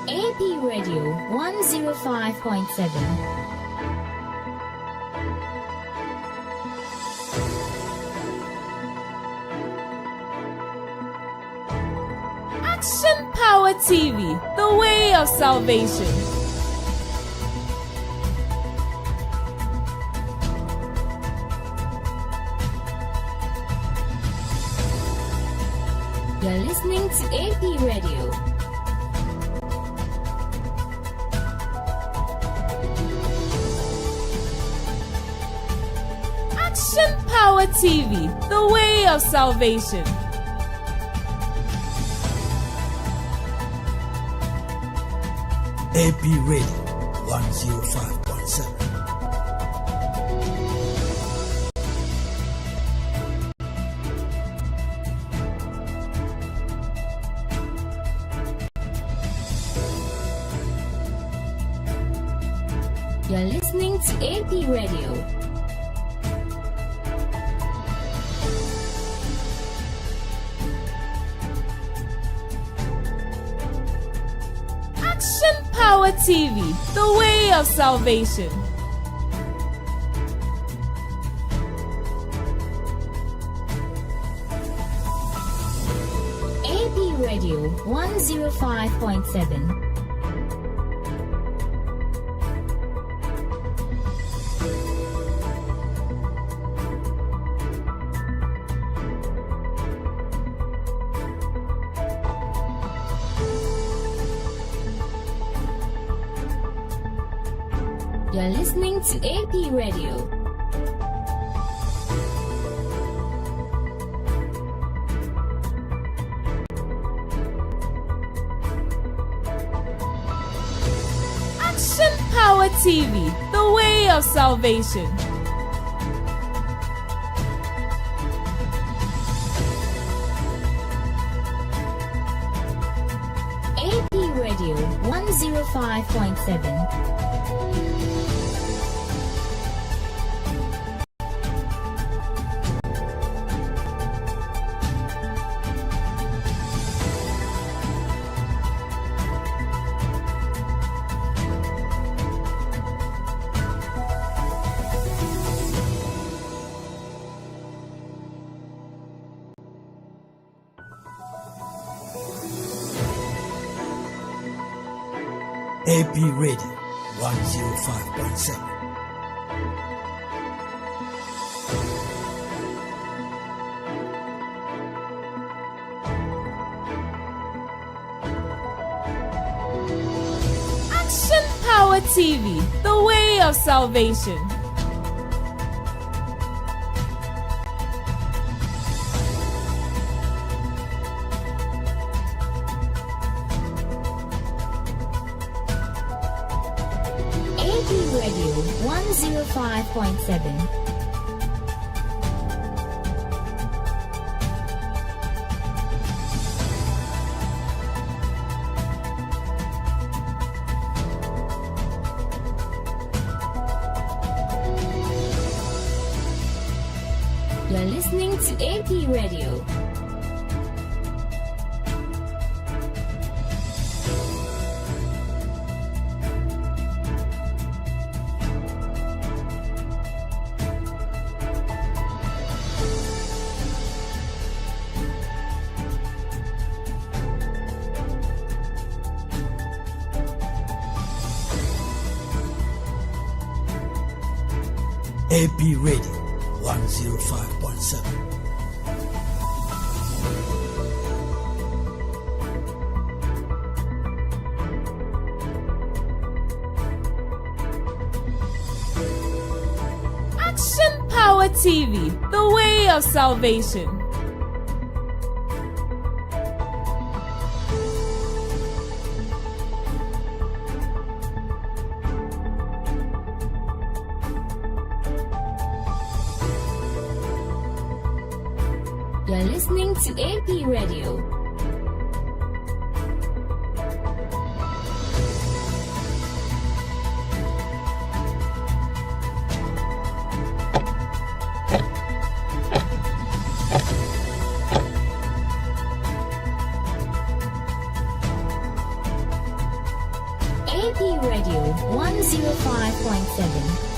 AP Radio 105.7. Action Power TV, the way of salvation. You're listening to AP Radio. Action Power TV, the way of salvation. AP Radio 105.7. You're listening to AP Radio. Action Power TV, the way of salvation. AP Radio 105.7. You're listening to AP Radio. Action Power TV, the way of salvation. AP Radio 105.7. AP Radio 105.7. Action Power TV, the way of salvation. AP Radio 105.7. You're listening to AP Radio. AP Radio 105.7. Action Power TV, the way of salvation. You're listening to AP Radio. AP Radio 105.7.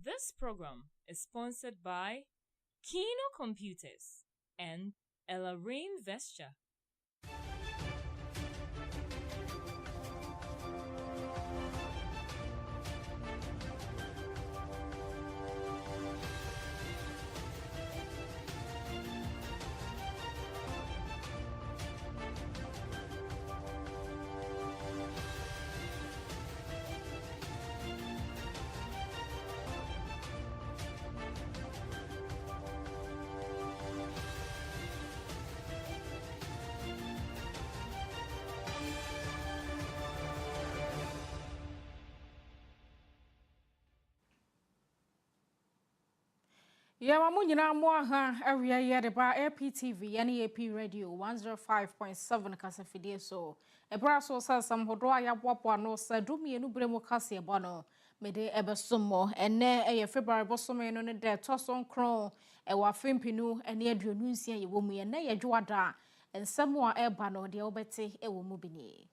This program is sponsored by Kino Computers and Ella Rain Vesture. Yamamunyina Moha, area Yadeba, APTV, AP Radio 105.7 Casafide so. A brasso says some Hodoya Wapwa no Sadumi and Ubremo Cassia Bono, Mede Ebersumo, and ne a February Bossoman on the Tosson Cron, a Wafimpinu, and near Drunusia, you woman, and Naya Juada, and somewhere Ebano, the Obete, a Wumubini.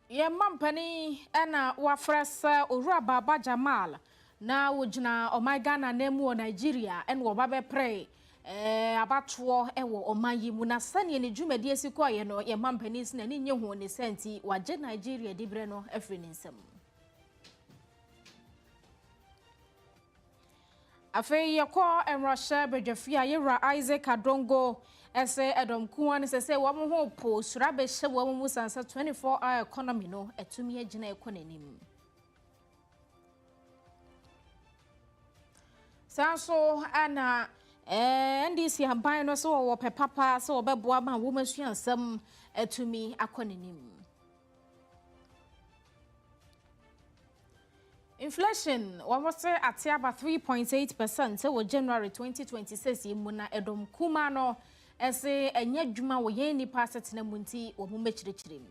Ye mampani ena wafresa uraba Bajamal na wujina omagana nemu Nigeria en wobabe pray abatuo ewo omayi mu na sane ne dwumadi esiko ye no ye mampani sina ni nye ho ne senti waje Nigeria dibre no afri nsem Afei yako Emrasha Bejafia Yera Isaac Adongo ese Edom Kuan se wa mo ho po sura be hye wa mo sansa 24-hour economy no etumi agina ekonanim. Sanso ana ndisi haban no so wo pepapa so obeboa ma wo masuansam etumi akonanim. Inflation was at about 3.8% so January 2026 yimuna Edom Kuma no ese enye dwuma wo yen ni passet na munti wo mechirichirim.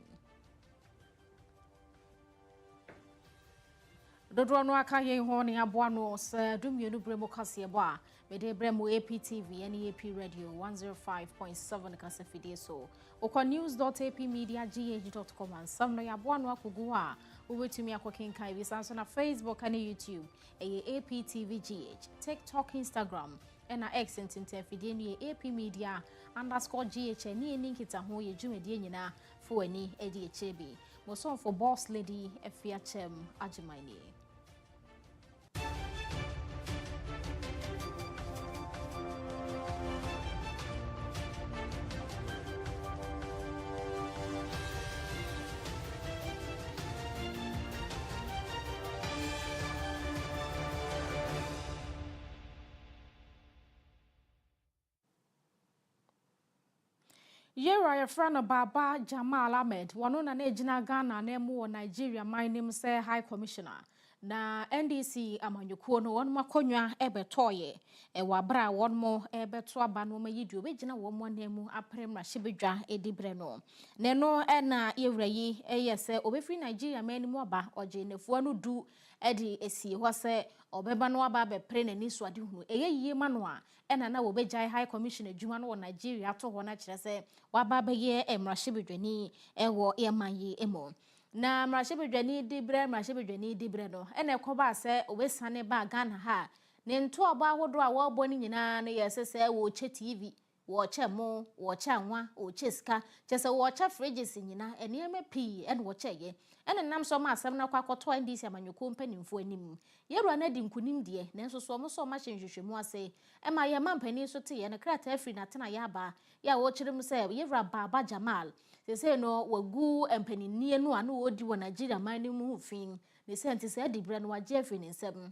Dodo no aka yen ho ne aboa no se dumienu bremo kase bo a mede bremo APTV and AP Radio 105.7 kasafide so okwa news.apmediagh.com and some no yaboa no akogu a ubetumi akokenkan bi sanso na Facebook and YouTube APTVGH, TikTok, Instagram and X ntintafide ni APmedia_GH ni ninkita ho ye dwumade nyina fo ani edi echebi mo so for boss lady Afia Kyem Agyemang. Yera yefrana Baba Jamal Ahmed wano na ejina Ghana na emu Nigeria my name say High Commissioner na NDC amanyukuo no won makonwa ebetoye wabra won mo ebeto aba no mayidu obegina won mo na emu aprem na hyebedwa edibre no ne no na yewra yi eyese obefri Nigeria my name aba oje nefuo no du edi esi ho se obeba no aba be pre na ni so ade hunu eyeye ma no a na wobegya High Commission adwuma no wo Nigeria to ho na kire se waba be ye emrahye ewo yemanyi emo na mrahye dibre no ene koba se obesane ba Ghana ha ne nto oba ahodo a wo bo ni nyina no yesese wo che TV wo che mo wo che anwa wo che ska chese wo che fridges nyina ene pi ene wo che ye ene nam so ma asem na kwakoto ndisi amanyuko mpanimfo anim yerua na di nkunim de ne nso so mo so ma hyenhwehwemu ase ema ye mampani so te ye ne krata afri na tena ya ba ya wo kyerem se yerua Baba Jamal se no wagu empanini no anu odi wo Nigeria manim hu fin ne se ntise adibre no wagye afri ne nsem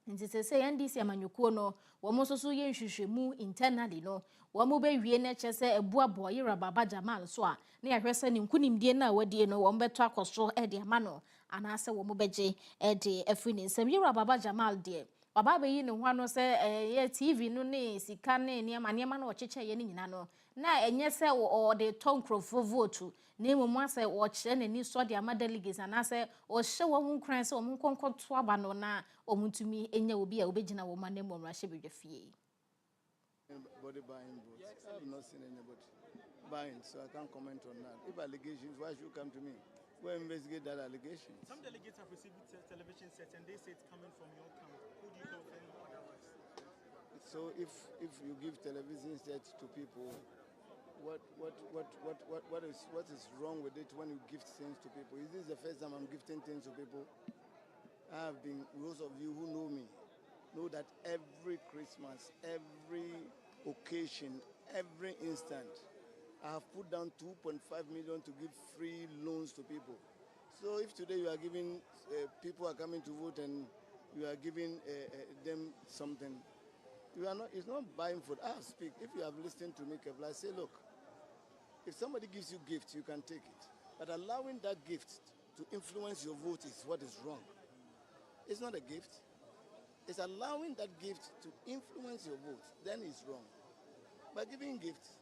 ntise se ndisi amanyuko no wo mo so so ye nhwehwemu internally no wo mo be wie na kyese ebuabo yerua Baba Jamal so a na ya hwese ne nkunim de na wadie no wo mbeto akoso e de ama no anase wo mo beje e de afri ne nsem yerua Baba Jamal de baba be yi ne ho ano se ye TV no ne sika ne niam na ocheche ye ne nyina no na enye se o de tonkrofo vote na emu ase o kire ne ni so de ama delegates anase o hye wo hu kran se o mu konkoto aba no na o mutumi enya obi a obegina wo ma na mu mrahye bedwafie. Body buying votes. I have not seen anybody buying, so I can't comment on that. If allegations, why should you come to me? Go investigate that allegation. Some delegates have received television sets and they say it's coming from your camp. Who do you confirm otherwise? So if you give television sets to people, what is wrong with it when you gift things to people? Is this the first time I'm gifting things to people? I have been, those of you who know me, know that every Christmas, every occasion, every instant, I have put down 2.5 million to give free loans to people. So if today you are giving, people are coming to vote and you are giving them something, you are not, it's not buying food. I speak. If you have listened to me carefully, I say, look, if somebody gives you gifts, you can take it. But allowing that gift to influence your vote is what is wrong. It's not a gift. It's allowing that gift to influence your vote. Then it's wrong. By giving gifts,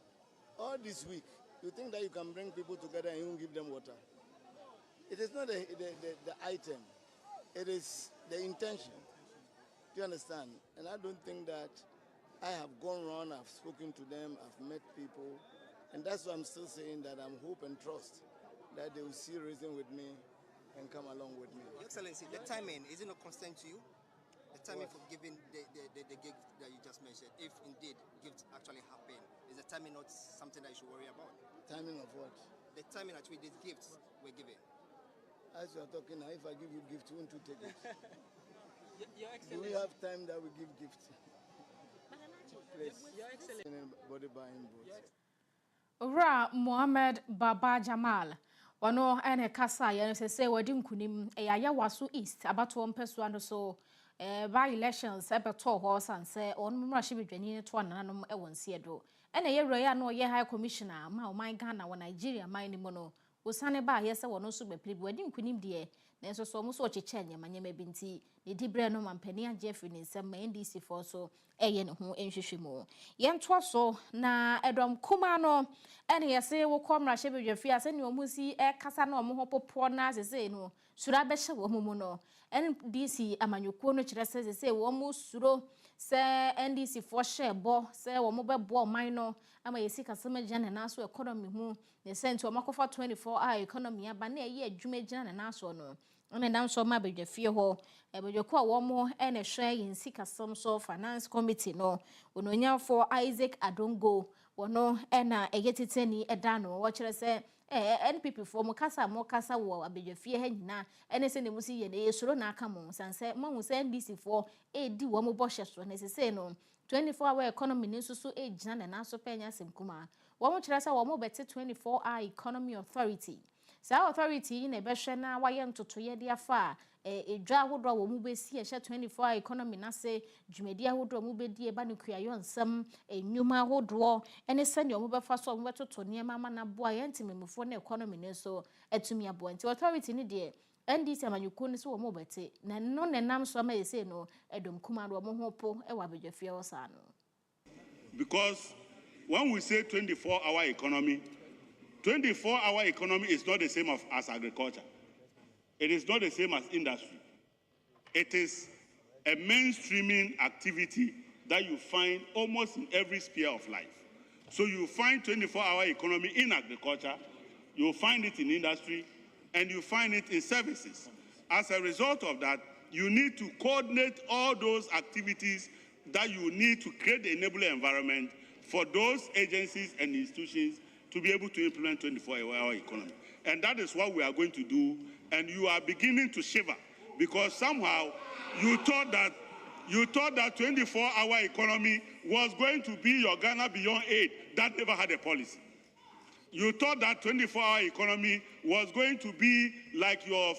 all this week, you think that you can bring people together and you won't give them water. It is not the item. It is the intention. Do you understand? And I don't think that I have gone around, I've spoken to them, I've met people, and that's why I'm still saying that I'm hope and trust that they will see reason with me and come along with me. Your Excellency, the timing, is it not constant to you? The timing for giving the gift that you just mentioned, if indeed gifts actually happen, is the timing not something that you should worry about? Timing of what? The timing at which these gifts were given. As you are talking now, if I give you gift, won't you take it? Do we have time that we give gifts? Please. Your Excellency. Body buying boots. Ora Mohammed Baba Jamal wano ene kasa ya se wadi nkunim ya waso east abato mpeso ando so by elections ebeto ho sanse on mmrahye bedwani to ananom e wonse edo ene ye roya no ye high commissioner ma o man Ghana wo Nigeria man ni mo no osane ba ye se wono so bepli wadi nkunim de na so so mo so cheche nyama binti ne dibre no mampani Jeffrey ni nsem ma NDC for so eye ne ho enhwehwemu ye nto so na edom kuma no ene ye se wo komrahye bedwafi ase ne omusi kasa na omo ho popo na sese no sura be hye wo mu no NDC amanyuko no kire sese wo mu suro se NDC for hye bo se wo mo be bo man no ama yesi kasema gina na so economy hu ne senti o makofa 24-hour economy aba na ye adwuma gina na so no ene nam so ma bedwafie ho bedwako a wo mo ene hwe yensi kasem so finance committee no ononya for Isaac Adongo wono ena egetiteni eda no wo kire se NPP for mo kasa wo abedwafie ha nyina ene se ne musi ye ne yesoro na aka mo sanse mahu se NDC for edi wo mo bohye so ne sese no 24-hour economy ne susu ejina na so penya semkuma wo mo kire se wo mo bete 24-hour economy authority sa authority na behwe na waye ntotoye de afa edwa hodo wo mu besi ehye 24-hour economy na se dwumedi ahodo mu bedi eba ne kuayo nsam enwuma hodo ene se ne wo befa so wo betoto ne mama na boa ye ntimemufo na economy ne so etumi aboa nti authority ne de NDC amanyuko ne so wo mo bete na no ne nam so ma yese no edom kuma do mo hopo e wa bedwafie wo sa no because when we say 24-hour economy 24-hour economy is not the same as agriculture. It is not the same as industry. It is a mainstreaming activity that you find almost in every sphere of life. So you find 24-hour economy in agriculture, you find it in industry, and you find it in services. As a result of that, you need to coordinate all those activities that you need to create the enabling environment for those agencies and institutions to be able to implement 24-hour economy. And that is what we are going to do. And you are beginning to shiver because somehow you thought that 24-hour economy was going to be your Ghana Beyond Aid that never had a policy. You thought that 24-hour economy was going to be like your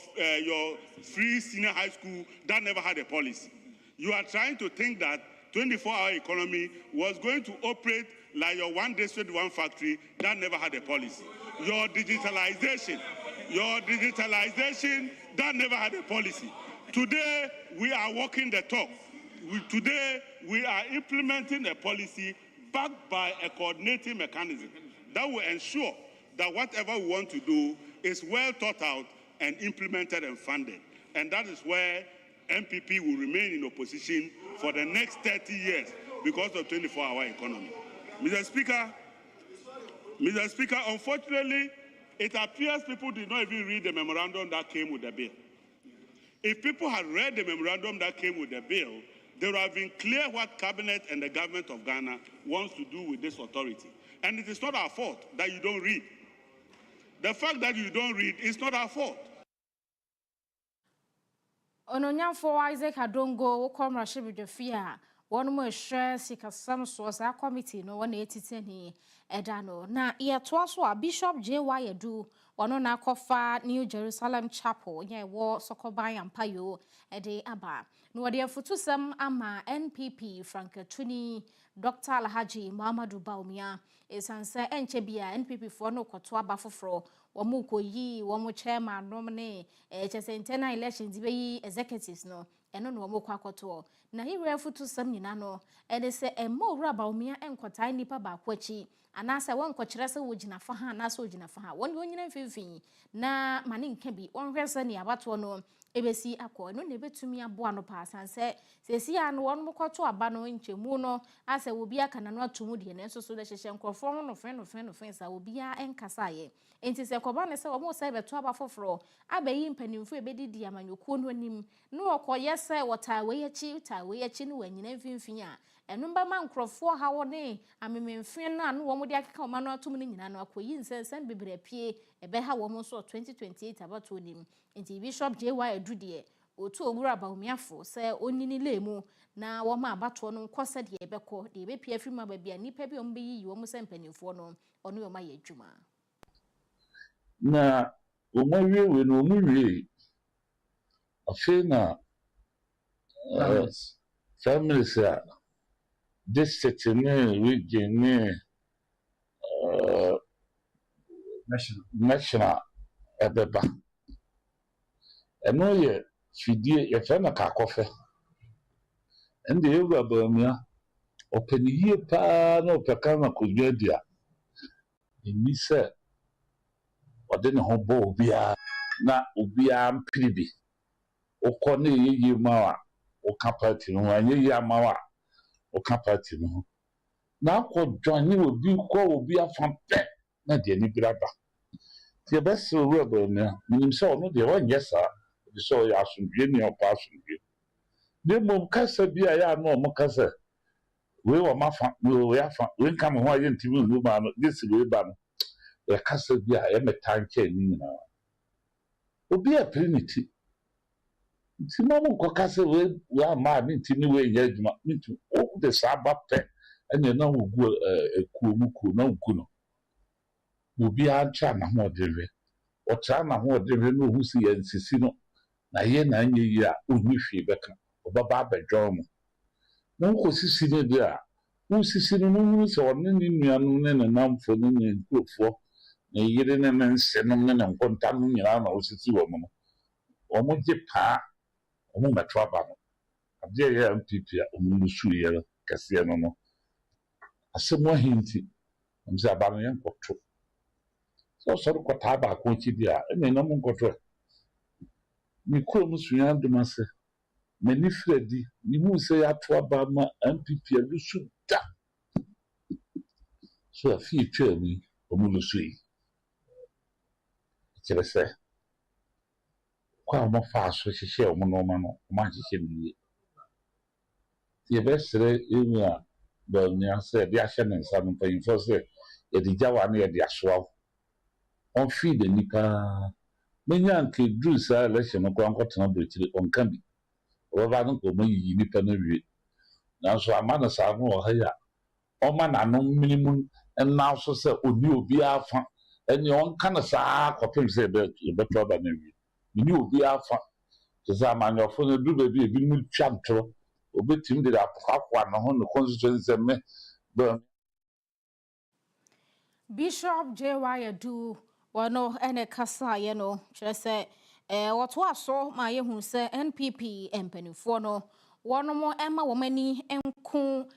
free senior high school that never had a policy. You are trying to think that 24-hour economy was going to operate like your one district, one factory that never had a policy. Your digitalization that never had a policy. Today, we are walking the talk. Today, we are implementing a policy backed by a coordinating mechanism that will ensure that whatever we want to do is well thought out and implemented and funded. And that is where MPP will remain in opposition for the next 30 years because of 24-hour economy. Mr. Speaker, unfortunately, it appears people did not even read the memorandum that came with the bill. If people had read the memorandum that came with the bill, they would have been clear what Cabinet and the government of Ghana wants to do with this authority. And it is not our fault that you don't read. The fact that you don't read is not our fault. Ononyamfo Isaac Adongo wo komrahye bedwafie a wonu mo hwe sikasam so sa committee no wona etiteni eda no na ye to so a Bishop JY Edu wono na kofa New Jerusalem Chapel nye wo Sokoban Ampayo ede aba no wode afutusam ama NPP Frank Tuni Dr. Alhaji Muhammadu Baumia esanse enche bia NPP fo no kwoto aba foforo wo mu koyi wo mu chairman nomne chese internal elections be yi executives no eno no wo kwakoto na hire afutusam nyina no ede se emmo wura Baumia enkwota nipa ba kwachi anasa won kwokire se wogina fa ha anasa wogina fa ha won nyina mfimfin na mane nka bi won hwese ne abato no ebesi akọ no ne betumi aboa no pa sanse sesi ya no won mokwato aba no nchemu no asa obi aka na no atomu de ne nsoso de hyehye nkrofo ho no fen sa obi a enkasa ye enti se koba ne se wo mo sai beto aba foforo abayi mpanimfo ebedidi amanyokuo no anim no okoye se wotawe yachi no wanyina mfimfin a enumba ma nkrofo ha wo ne amememfin na no wo mo de akeka o ma no atom ne nyina no akoyi nsensem bebre pie ebe ha wo mo so 2028 abato nim enti Bishop JY Edu de otu owura ba omiafo se onini lemu na wo ma abato no nkose de ebekọ de ebepia firima ba bia nipa bi ombeyi wo mu se mpanimfo no ono yo ma ye adwuma na omawie we no omuwie afena families district ne region ne national ebeba eno ye fidie ye fe na kakofe ende ewura baamia opaniye pa na opeka na kodwa dia eni se ode ne ho bo obia na obia mpiribi okọ na yeye mawa o kapati no anyeye amawa o kapati no na akọ join obi kọ obi afampe na de ni braba ti best owura baamia minim se ono de onye sa de so ya asundwe ni opa asundwe de mom kasa bi a ya no mo kasa we wa mafa we afa we nka me ho aye ntimi nru ma no this we ba no e kasa bi a e metanche ni nyina obi a trinity nti mo mo kasa we ma mi ntimi we ye adwuma nti o de saba pe ene na ogu ekuo mu ku na ogu no obi a ncha na ho de o tra na ho de no hu si ye nsisi no na ye na anye yi a oni hwe beka obaba abedwo mo na nko sisi ne de a wo sisi no no so one ne nuanu ne ne namfo ne ne nkrofo ne yire ne ne nsenom ne ne nkonta no nyina na wo sisi wo mo no o mo je pa o mo metro aba no ade ye MPP a o mo su ye no kase no no asemo hinti mse aba no ye nkoto so ko ta ba ko chi dia ene na mo nkoto mi ko mo suya ndumase many Freddy, you must say at Wabama MPP Lusu da. So a few tell me, Omulusui. It's say, quite more fast, which is share Monomano, Manchester. The best say, Belnia said, the Ashen and Salmon paying for say, a Dijawa near the Aswell. On feed the Nika. Many uncle drew sa election of Grand Cotton on Camby. Over I don't go me nipa na wie na so amana sa no o ha ya o ma na no minimum and now so say oni obi afa eni on kana sa kopim say be trouble na wie ni obi afa so say amanyofo na du be bi mu twantro obetim de akwa na ho no constituency me Bishop J.Y. Adu wano ene kasa ye no kyerɛ sɛ wɔto aso ma ye hu sɛ NPP empanifo no wɔno mo ɛma wɔmani enko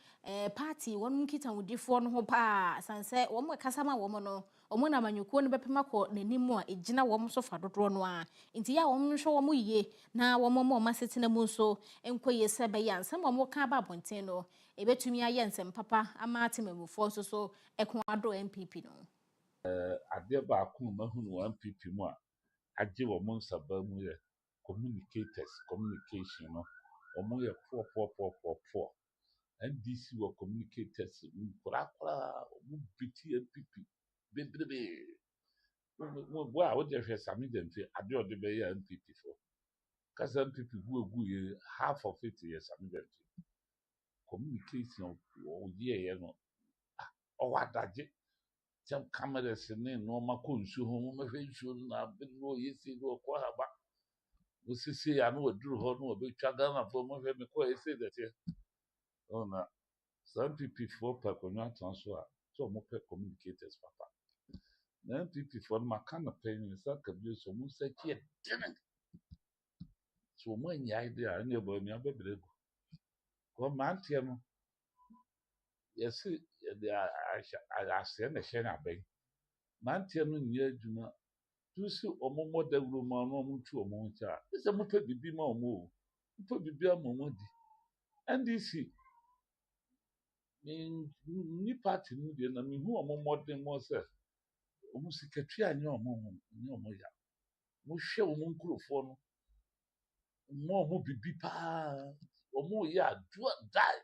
party wɔno kita wudifo no ho pa sanse wɔn kasa ma wɔn no wɔn na manyukuo no bɛpema kɔ n'animu a egina wɔn so fa dodoɔ no a nti ya wɔn hwɛ wɔn yie na wɔn mo masetena mu so enko ye sɛ bɛyɛ ansɛm wɔn ka ba abɔnten no ebetumi ayɛ nsɛm papa ama atemamufo so ɛko ado MPP no ade ba ko mahunu MPP mu a agye wo mo nsaba mu ye communication no o mo ye poor NDC were communicators kura o mo biti MPP bebrebe wo a wo je hwe sami dem fi ade o de be ye MPP for kasa MPP gu ye half of it ye sami dem communication o ye no o wadaje jam cameras ne no ma ko nsu ho mo hwe nsu na be no yesi do ko haba o sisi ya no waduru ho no obetwa Ghana fo mo hwe me ko yesi de tie ona some people for pekonya transfer so mo pe communicators papa na MPP for ma kana pen sa ka bi so mo sa tie dene so mo nya idea na ebo mi abebrego ko man tie no yes de a se na hye na ben man tie no nya adwuma tu si omomo da wuro ma no mo tu omo ncha se mo pe bibi ma omo mo pe bibi ama mo di NDC ni party no de na mi hu omo modern mo se omo sikatui anya omo ya mo hwe omo nkurofo no omo bibi pa omo ya do die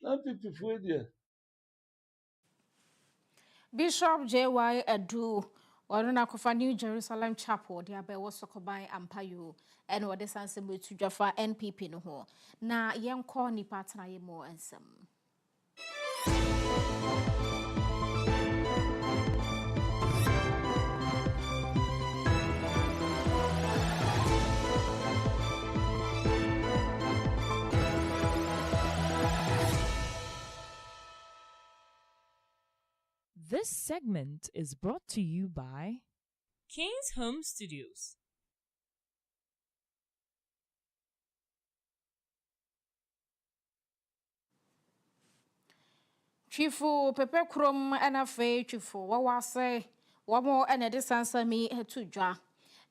na people for there Bishop J.Y. Adu Oruna kofa New Jerusalem Chapel dia be wo sokoban ampayo ene wo de sanse metu dwafa NPP no ho na yenko ni partner ye mo ensem. This segment is brought to you by King's Home Studios. Chifu pepe krom ena fe chifu wawase wamo ene de sansa mi etudwa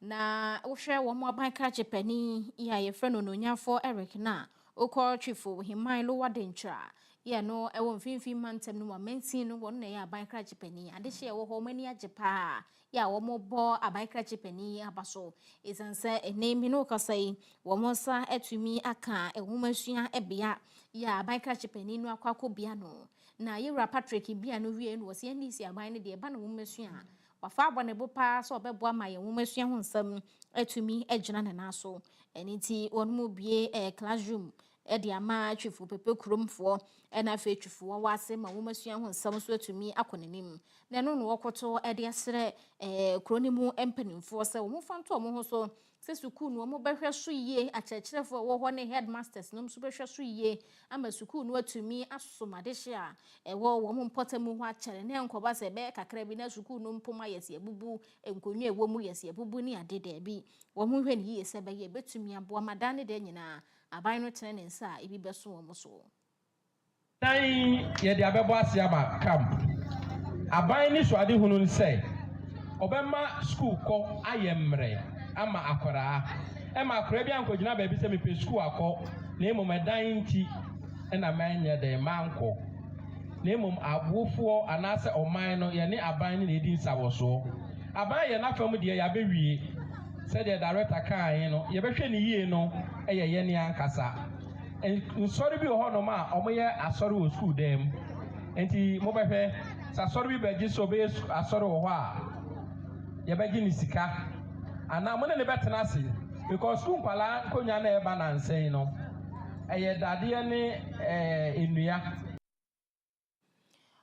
na wohwe wamo abanka chepani ya ye freno no nyafo Eric na okọ chifu himan lo wadentra ye no ewo mfimfim mantem no momentin no won na ya abanka chepani ade hye wo ho mani ajepa ya wamo bo abanka chepani abaso isanse enemi no kasai wamo sa etumi aka ehumasua ebia ya abanka chepani no akwakọ bia no na yewra Patrick bia no wie no wose ani si aban ne de ba no wumasua wafa abonebo pa so obebo ma ye wumasua ho nsam atumi agina ne naso eniti wonmu bie classroom de ama twifu pepe kromfo na fe twifu wase ma wumasua ho nsam so atumi akonenim na no no wokoto de asere kronimu empanimfo se wo mu fanto mo ho so se suku no mo behwe so yie akyerkyerefo wo ho ne headmasters no so behwe so yie ama suku no atumi asomade hye a wo mo mpotamu ho akyere ne enkoba se be kakra bi na suku no mpoma yesi abubu enkonwa ewo mu yesi abubu ni adede bi wo mo hwe ne yie se be ye betumi abo amadane de nyina aban no tene ne nsa ebi beso wo mo so dan ye de abebo asia ma camp aban ni so ade hunu nse obema school ko ayemre ama akora ma akora bi ankogina ba bi se me pe school akọ na emom dan nti na manye de manko na emom abofo anase oman no ye ne aban ni edi nsawoso aban ye na fam de ya bewie se de director kan no ye behwe ne yie no ye ne ankasa nsori bi ho no ma omoye asori wo school dem enti mo behwe sa sori bi beji so be asori wo ho a ye beji ni sika ana mo ne betena ase because school kwala konya na eba na nsen no eye dade ne enua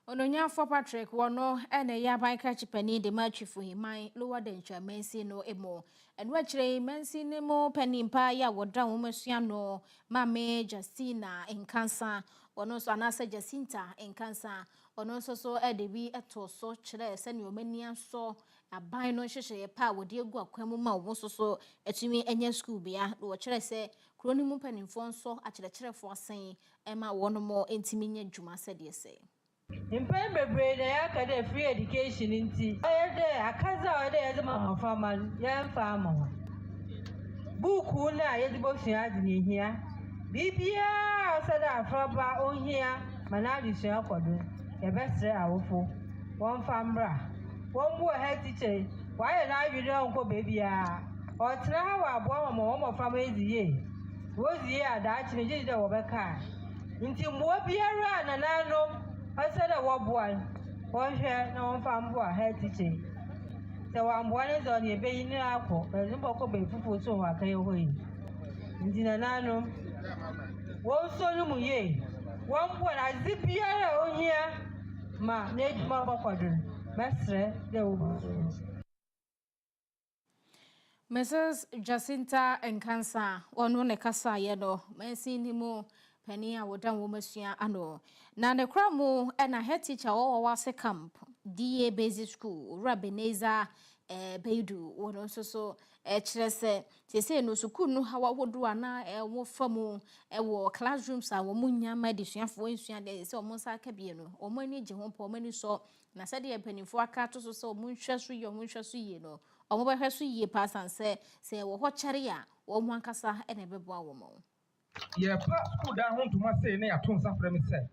Ononyafo Patrick wono ene ya banka chipani de machifu himan lower dencha mensi no emo enu akire mensi ne mo panimpa ya woda wo masua no mame Justina enkansa wono so anase Jacinta enkansa wono so edebi eto so kire se ne omani aso aban no hyehye pa wode egu akwamu ma wo so etumi enya school bia wo kire se kroni mu panimfo nso akire asen ema wono mo entimi nya dwuma se de se Impen bebre na ya ka de free education nti ayede akaza ode yede ma farmer ya farmer buku na yede bo hia ade ne hia bibia osada afraba ohia manali hia akodo ye besre awofo won fambra won bu head teacher why na awire onko bebia otra ha wa abo ma won farmer eziye woziye ada chi ne jide wo beka nti mo biara na nano I said a wobwan, one share no famboa, head teaching. So I'm one is on your bay in the apple, but no book be full so I can away. In the nano, one son ye, one one I zip here on here, ma, Nate Mama Quadrant, Master, there will Mrs. Jacinta Enkansa, one ne kasa yedo, mensi ni mo pani a wodan wo masua ano na ne kramo na head teacher wo wase camp DA basic school Rabeneza Beidu wono so kire se no school no hawa wodo ana wo famu wo classrooms a wo munya ma desuafo nsua de se wo monsa ka bie no wo mani je ho po mani so na se de panifo aka to so wo munhwe so ye no wo behwe so ye pasan se wo ho kyere a wo mu ankasa na bebo a wo mo ye pa school da ho ntoma sei na yato nsa frɛ me sɛ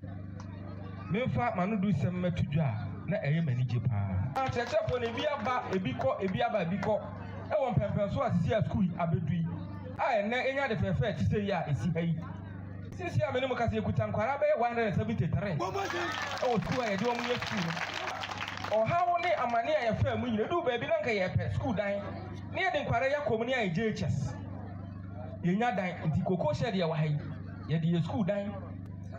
memfa mano du sɛm matudwa na ɛyɛ manige paa kyerɛkyerɛfo ne bi aba ebi kɔ ɛwɔ mpɛmpɛn so asisi a school abɛdui a ɛnɛ ɛnya de fɛfɛ ti sɛ yi a ɛsi ha yi sisi a mene mu kasa ekuta nkwara bɛyɛ 173 ɛwɔ school a yɛde wɔn yɛ school or how only a mania ya firm when you do baby nanka ya pet school dying near the Quaraya Communia JHS. Yenya dying, the cocoa shed ya wahai, ya the school dying.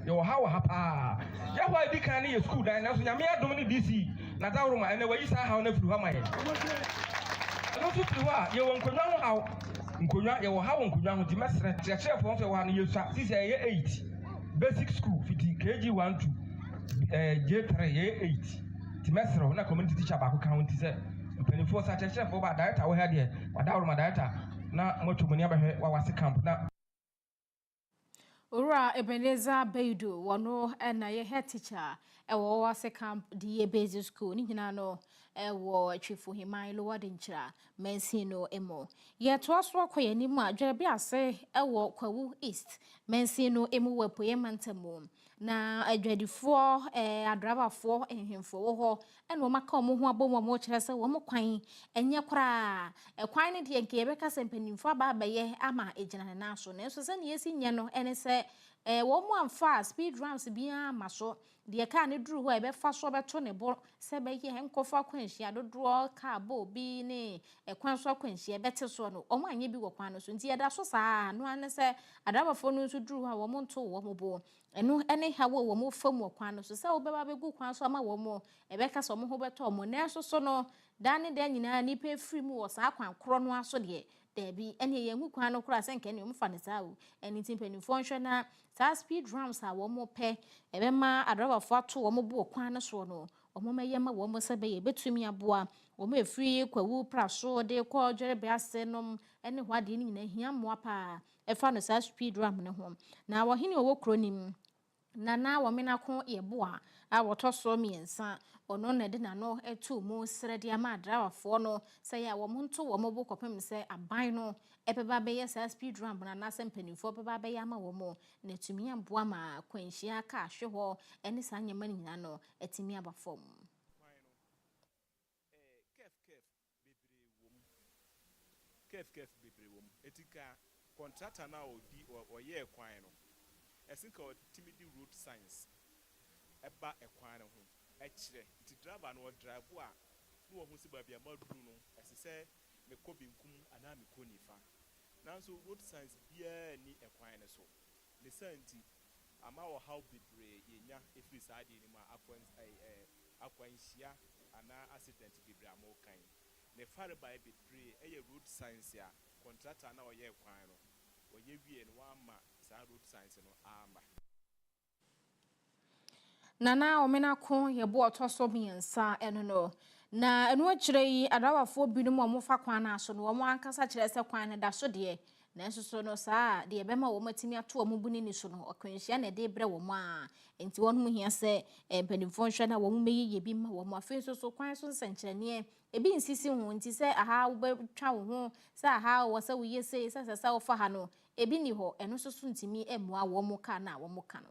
Yo, how hapa? Ya why be can your school dying? Now, Yamia Domini DC, Nataruma, and the way you saw how never through my head. I don't know you won't know how. Nkonya ye wo ha wonkonya ho di mesre chefo fo so wa no yesu sisi ye 8 basic school fiti KG 1 to J3 ye 8 di mesre na community teacher ba ko kan won ti se mpanifo sa chefo ba director wo ha de wada wo director na motumuni abahwe wa wase camp na Ura Ebeneza Beidu wano na ye head teacher ewo wase camp di ye basic school ni nyina no ewo chifu himan lo wade nchira mensino emo ye to aso akoye ni mu adwere bi ase ewo kwawu east mensino emo wepo ye mantamo na adwadifo adrabafo ehemfo wo ho ena wo maka omo ho abom mo kire se wo mo kwan enye kora kwan ne de nke yebeka se mpanimfo aba ye ama ejina na so na so se ne yesi nye no ene se wo mo amfa speed ramps bia maso de ka ne duru ho ebe fa so beto ne bo se be ye enkofa kwanhia dodo ka bo bi ne kwan so kwanhia bete so no omo anye bi wo kwan no so nti yeda so saa no ane se adrabafo no so duru ho wo mo nto wo mo bo eno ene ha wo mo fam wo kwan no so se wo beba begu kwan so ama wo mo ebe ka so mo ho beto mo na so so no dane de nyina ni pe free mu wo saa kwan kro no aso de debi ene ye hu kwan no kra se nke ne mo fa ne saa wo eni timpanifo nhwe na saa speed ramps a wo mo pe ebe ma adrabafo ato wo mo bo kwan no so no wo meye ma wo mo se be ye betumi aboa wo mo efri kwawu praso de ko dwere be ase nom ene hwade ni nyina hia mo apa e fa no saa speed ramp ne ho na wo hene wo kronim na wo mena ko yeboa a wotoso miensa ono na de na no etu mu srede ama adrabafo no se ya wo mo nto wo mo bo kopem se aban no ebeba be ye saa speed ramp na sempanifo beba be ya ma wo mo na tumi aboa ma kwanhia ka ahwe ho ene saa nyema nyina no etimi abafom kef bebre wom etika contractor na odi oye kwan no esinka timidi road science eba ekwan ho ekire ti driver no drive a no ho si babia maduru no esese me ko binkum ana me ko nifa nanso road science bia ni ekwan ne so ne santi ama wo how bebre yenya efiri saade ni ma akwanhia ana accident bebre amokan ne fare by bebre eye road science ya contractor na oye kwan no oye wie no ama sa road science no ama nana omena ko yebo otoso miensa eno no na enu akire yi adawafo binum omofa kwan na so no omo ankasa kire se kwan ne da so de na nso no saa de bema wo matimi ato omo buni ni so no okwanhia na de bre wo mo a enti won mu hia se empanimfo nhwe na wo mu meyiye bi ma wo mo afi so kwan so nsankyerene ebi nsisi ho nti se aha wo betwa wo ho se aha wo se wo yese se wo fa ha no ebi ni ho eno so ntimi emua wo mo ka na wo mo ka no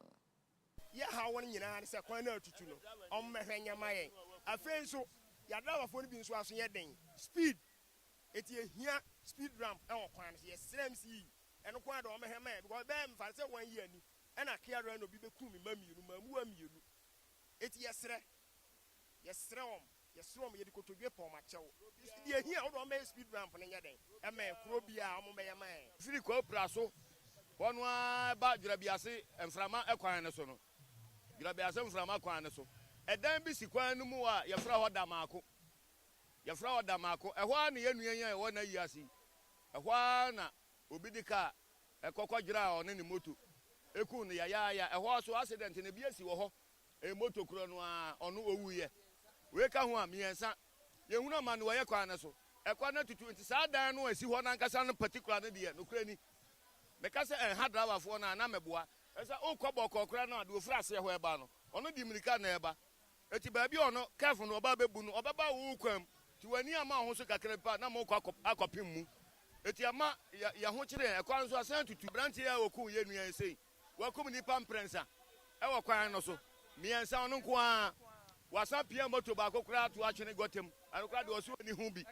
ya ha won nyina se kwan na atutu no ommehwenya mayen afi so ya dawafo no bi nso aso ye den speed eti ehia speed ramp e wo kwan ye sremsi eno kwan da ommehwema because be mfa se 1 year ni ena kia ran no bi bekum mi mamiru mamu amiru eti yesre ye de kotodwe pon ma chewo ye hia wo do me speed ramp ne nya den e me kro bia o mo be man firi ko praso wono ba dwura biase emframa ekwan ne so no dwura biase emframa kwan ne so edan bi si kwan no mu a ye fra ho da maako ehwa na ye nuan ya wo na yi ase ehwa na obi dika ekokọ dwura o ne moto eku no ya ehwa so accident ne bi asi wo ho e moto kuro no a ono owuye we ka ho a miensa ye hunu ma no ye kwan ne so ekwa na tutu nti sa dan no asi ho na nkasa no particular ne de no kura ni me ka se ha driver fo na meboa esa o kwọ kura na de ofura se ho eba no ono di mirika na eba eti ba bi ono careful no oba bebu no obaba wo kwam ti wani ama ho so kakere pa na mo kwa akopim mu eti ama ya ho kire ekwa nso asan tutu branch ya oku ye nuan sei wakum ni pamprensa e wo kwan no so miensa ono nko a wasa pia moto ba kokura to atwene gotem anokura de oso ni hu bi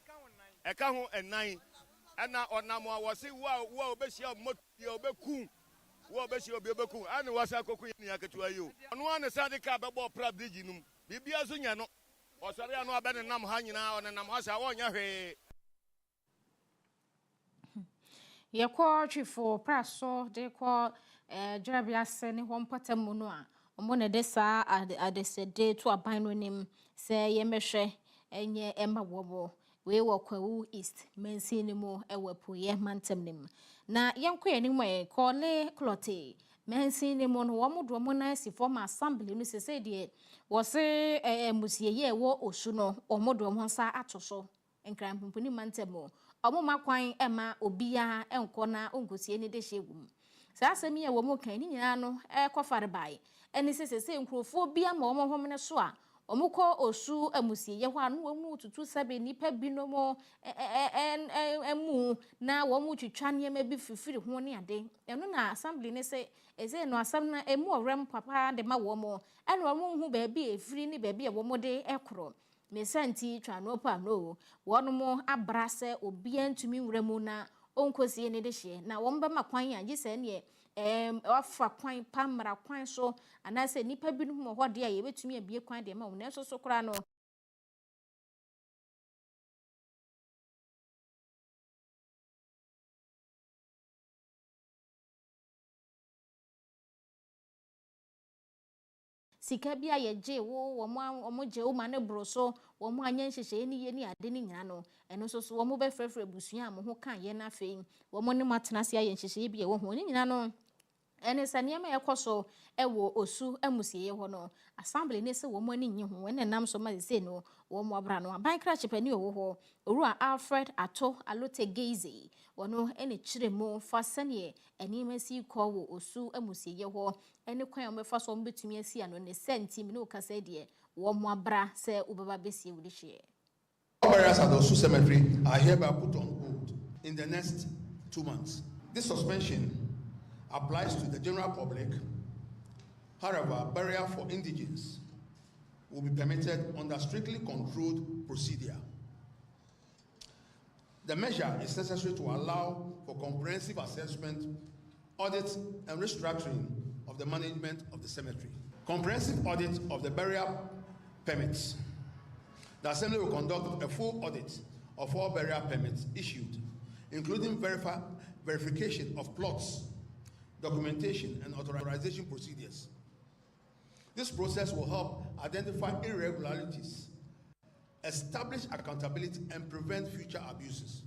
eka ho enan ana onam a wo se wo obehia moto ye obeku wo obehia obeku ani wasa koku ni aketu ayo ono an sa de ka bebo pra bridge num bibia so nya no Osori anu abene nam ha nyina on nam ha sa wonya hwe. Yekwa chifo praso de kwa drabia se ne ho mpatamu no a omo ne de sa adesede to aban no nim se yemehwe enye emma wobo we wokwawu east mensi ni mu ewapu ye mantem nim na yenkwa enim ko ne clote mensi ni mu no wo do mo na si form assembly no se de wo se musieye wo osu no omo do mo sa atoso nkran pumpuni mantem omo makwan ema obia enko na onkosie ne de hyegum sa asemi ye wo mo kan ni nyina no ekofare bai eni sesese nkrofo obia ma omo hom ne so a omo ko osu amusie ye ho anu wo mu tutu sebe nipa binomo emu na wo mu twitwa ne ma bi fifiri ho ne ade eno na assembly ne se eze no asam na emu orem papa de ma wo mo eno wo hu ba bi efiri ni ba bi e wo mo de ekro mesanti twano pa no wono mo abrase obia ntumi nwramu na onkosie ne de hye na wo mba makwan ya gise ne ofa kwan pamra kwan so anase nipa bi no mo hode a ye betumi abie kwan de ma wo na so kra no sika bia ye je wo mo je wo ma ne bro so wo mo anya nhyehyɛ ni ye ni ade ni nyina no eno so wo mo be frefre busua mo ho kan ye na afei wo mo ne matena se aye nhyehyɛ bia wo ho ni nyina no ene saniyama yekoso ewo osu amusiye ho no assembly ne se wo mo ani nyi ho ene nam so ma se no wo mo abra no ban kra chepani wo ho owura Alfred Ato Alote Geize wono ene kiremu fa sane eni masi ko wo osu amusiye ho ene kwan o mefa so mbetumi asi ano ne senti me no kasa de wo mo abra se ubaba besie wudi hye. All burials at the Osu Cemetery are hereby put on hold in the next 2 months. This suspension applies to the general public. However, burial for indigents will be permitted under strictly controlled procedure. The measure is necessary to allow for comprehensive assessment, audit, and restructuring of the management of the cemetery. Comprehensive audit of the burial permits. The Assembly will conduct a full audit of all burial permits issued, including verification of plots, documentation, and authorization procedures. This process will help identify irregularities, establish accountability, and prevent future abuses.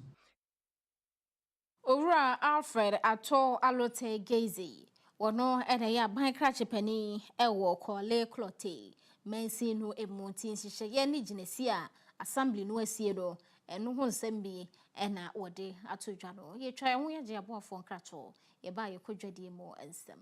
Owura Alfred Ato Alote Geize wono ene ya ban kra chepani ewo kole clote mensi no emontin hihye ye ni ginesi a assembly no asie do eno ho nsem bi ena wode atodwa no ye twa ho ye je abofo nkrato ye ba ye kodwadie mo ensem.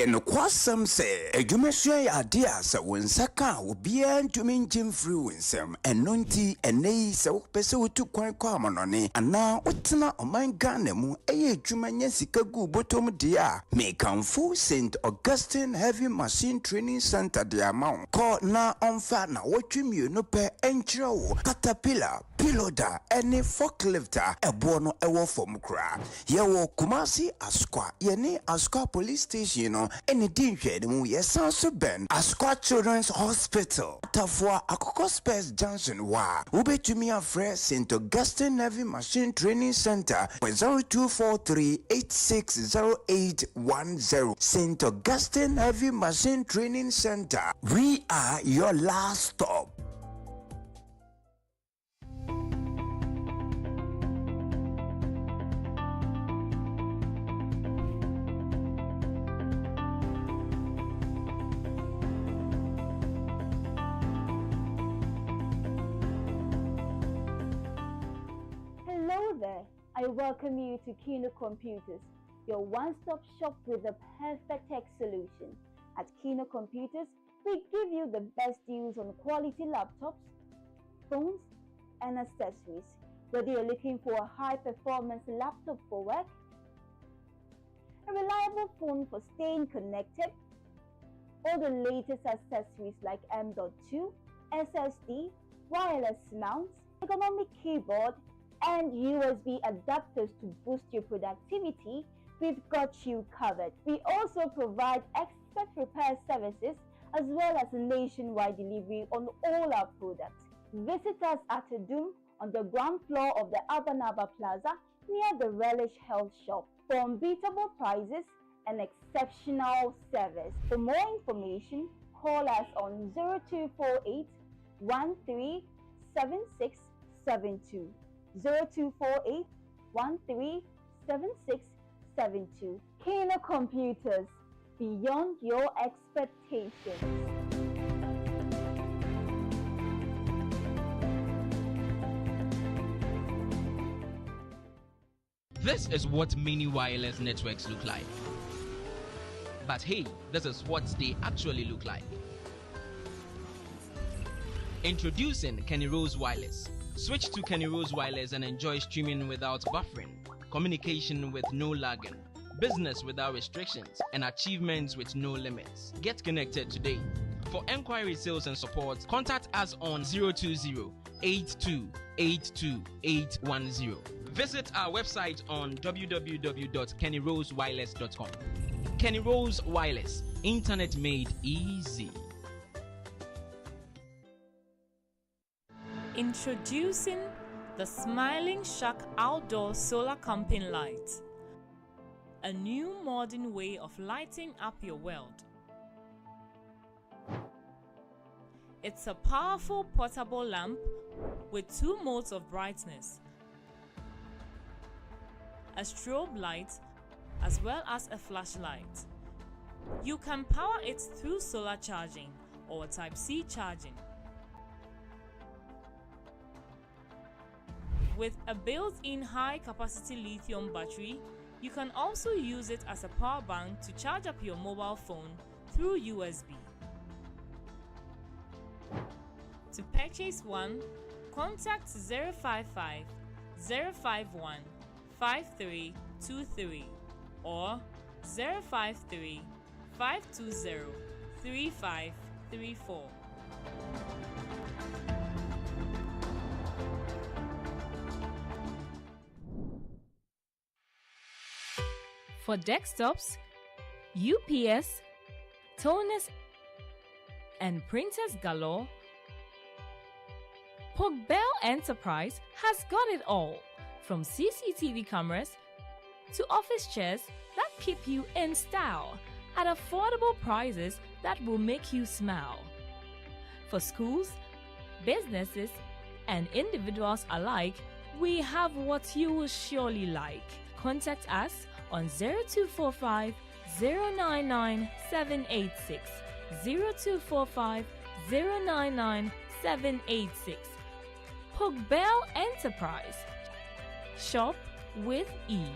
no kwasam se adwumasua ya ade a se wonsaka obia ntumi ngim free wonsam eno nti enei se wopese wotu kwan kwa amonone ana wotena oman Ghana mu eye adwuma nya sika gu botom de a mekanfo St Augustine Heavy Machine Training Center de amount call na onfa na wotwemie no pe enkyerɛ wo caterpillar piloda any forklifter ebo no ewo fom kra ye wo Kumasi Askwa ye ni Askwa police station no ene dinhwe mu ye sanso ben Askwa Children's Hospital tafwa Akoko Space Junction wa ubetumi afre St Augustine Heavy Machine Training Center 0243860810 St Augustine Heavy Machine Training Center, we are your last stop. Hello there. I welcome you to Kino Computers, your one-stop shop with the perfect tech solution. At Kino Computers, we give you the best deals on quality laptops, phones, and accessories. Whether you're looking for a high-performance laptop for work, a reliable phone for staying connected, or the latest accessories like M.2, SSD, wireless mounts, ergonomic keyboard, and USB adapters to boost your productivity, we've got you covered. We also provide expert repair services as well as nationwide delivery on all our products. Visit us at Adum on the ground floor of the Abanaba Plaza near the Relish Health Shop for unbeatable prices and exceptional service. For more information, call us on 0248 137672. 0248 137672. Kino Computers, beyond your expectations. This is what mini wireless networks look like. But hey, this is what they actually look like. Introducing Kenny Rose Wireless. Switch to Kenny Rose Wireless and enjoy streaming without buffering, communication with no lagging, business without restrictions, and achievements with no limits. Get connected today. For enquiry, sales, and support, contact us on 020-8282-810. Visit our website on www.kennyrosewireless.com. Kenny Rose Wireless, internet made easy. Introducing the Smiling Shark Outdoor Solar Camping Light, a new modern way of lighting up your world. It's a powerful portable lamp with 2 modes of brightness, a strobe light as well as a flashlight. You can power it through solar charging or Type-C charging. With a built-in high-capacity lithium battery, you can also use it as a power bank to charge up your mobile phone through USB. To purchase one, contact 055 051 5323 or 053 520 3534. For desktops, UPS, toners, and printers galore, Bell Enterprise has got it all, from CCTV cameras to office chairs that keep you in style at affordable prices that will make you smile. For schools, businesses, and individuals alike, we have what you will surely like. Contact us on 0245 099 786, 0245 099 786. Bell Enterprise. Shop with ease.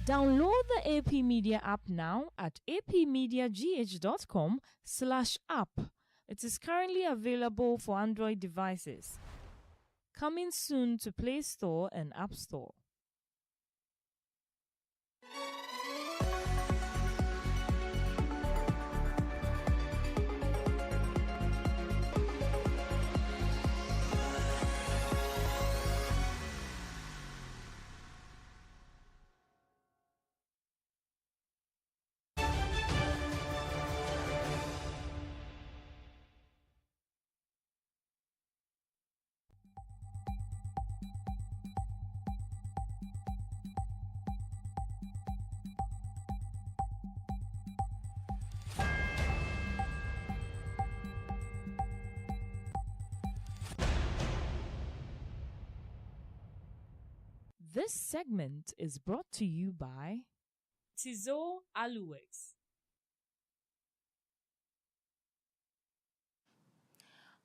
Download the AP Media app now at apmediagh.com/app. It is currently available for Android devices. Coming soon to Play Store and App Store. This segment is brought to you by Tizo Aluwex.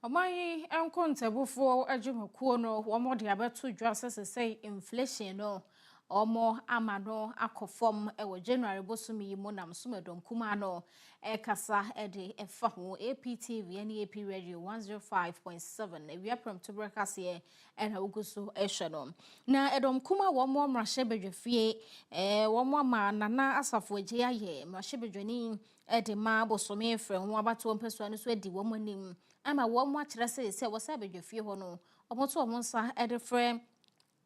Omayi enkontebufo Agyemang no womo de abeto dwa say inflation no omo amano akofom ewo January bosumi yi monam sumedom kuma no ekasa ede efa ho APTV and AP Radio 105.7 ewia prom to broadcast here and oguso ehwe na edom kuma womo mrahye bedwefie womo ma nana asafo agye aye mrahye bedwani ede ma bosome efre ho abato mpeso no so edi womo nim ama womo akire se wosa bedwefie ho no omoto omonsa ede frɛ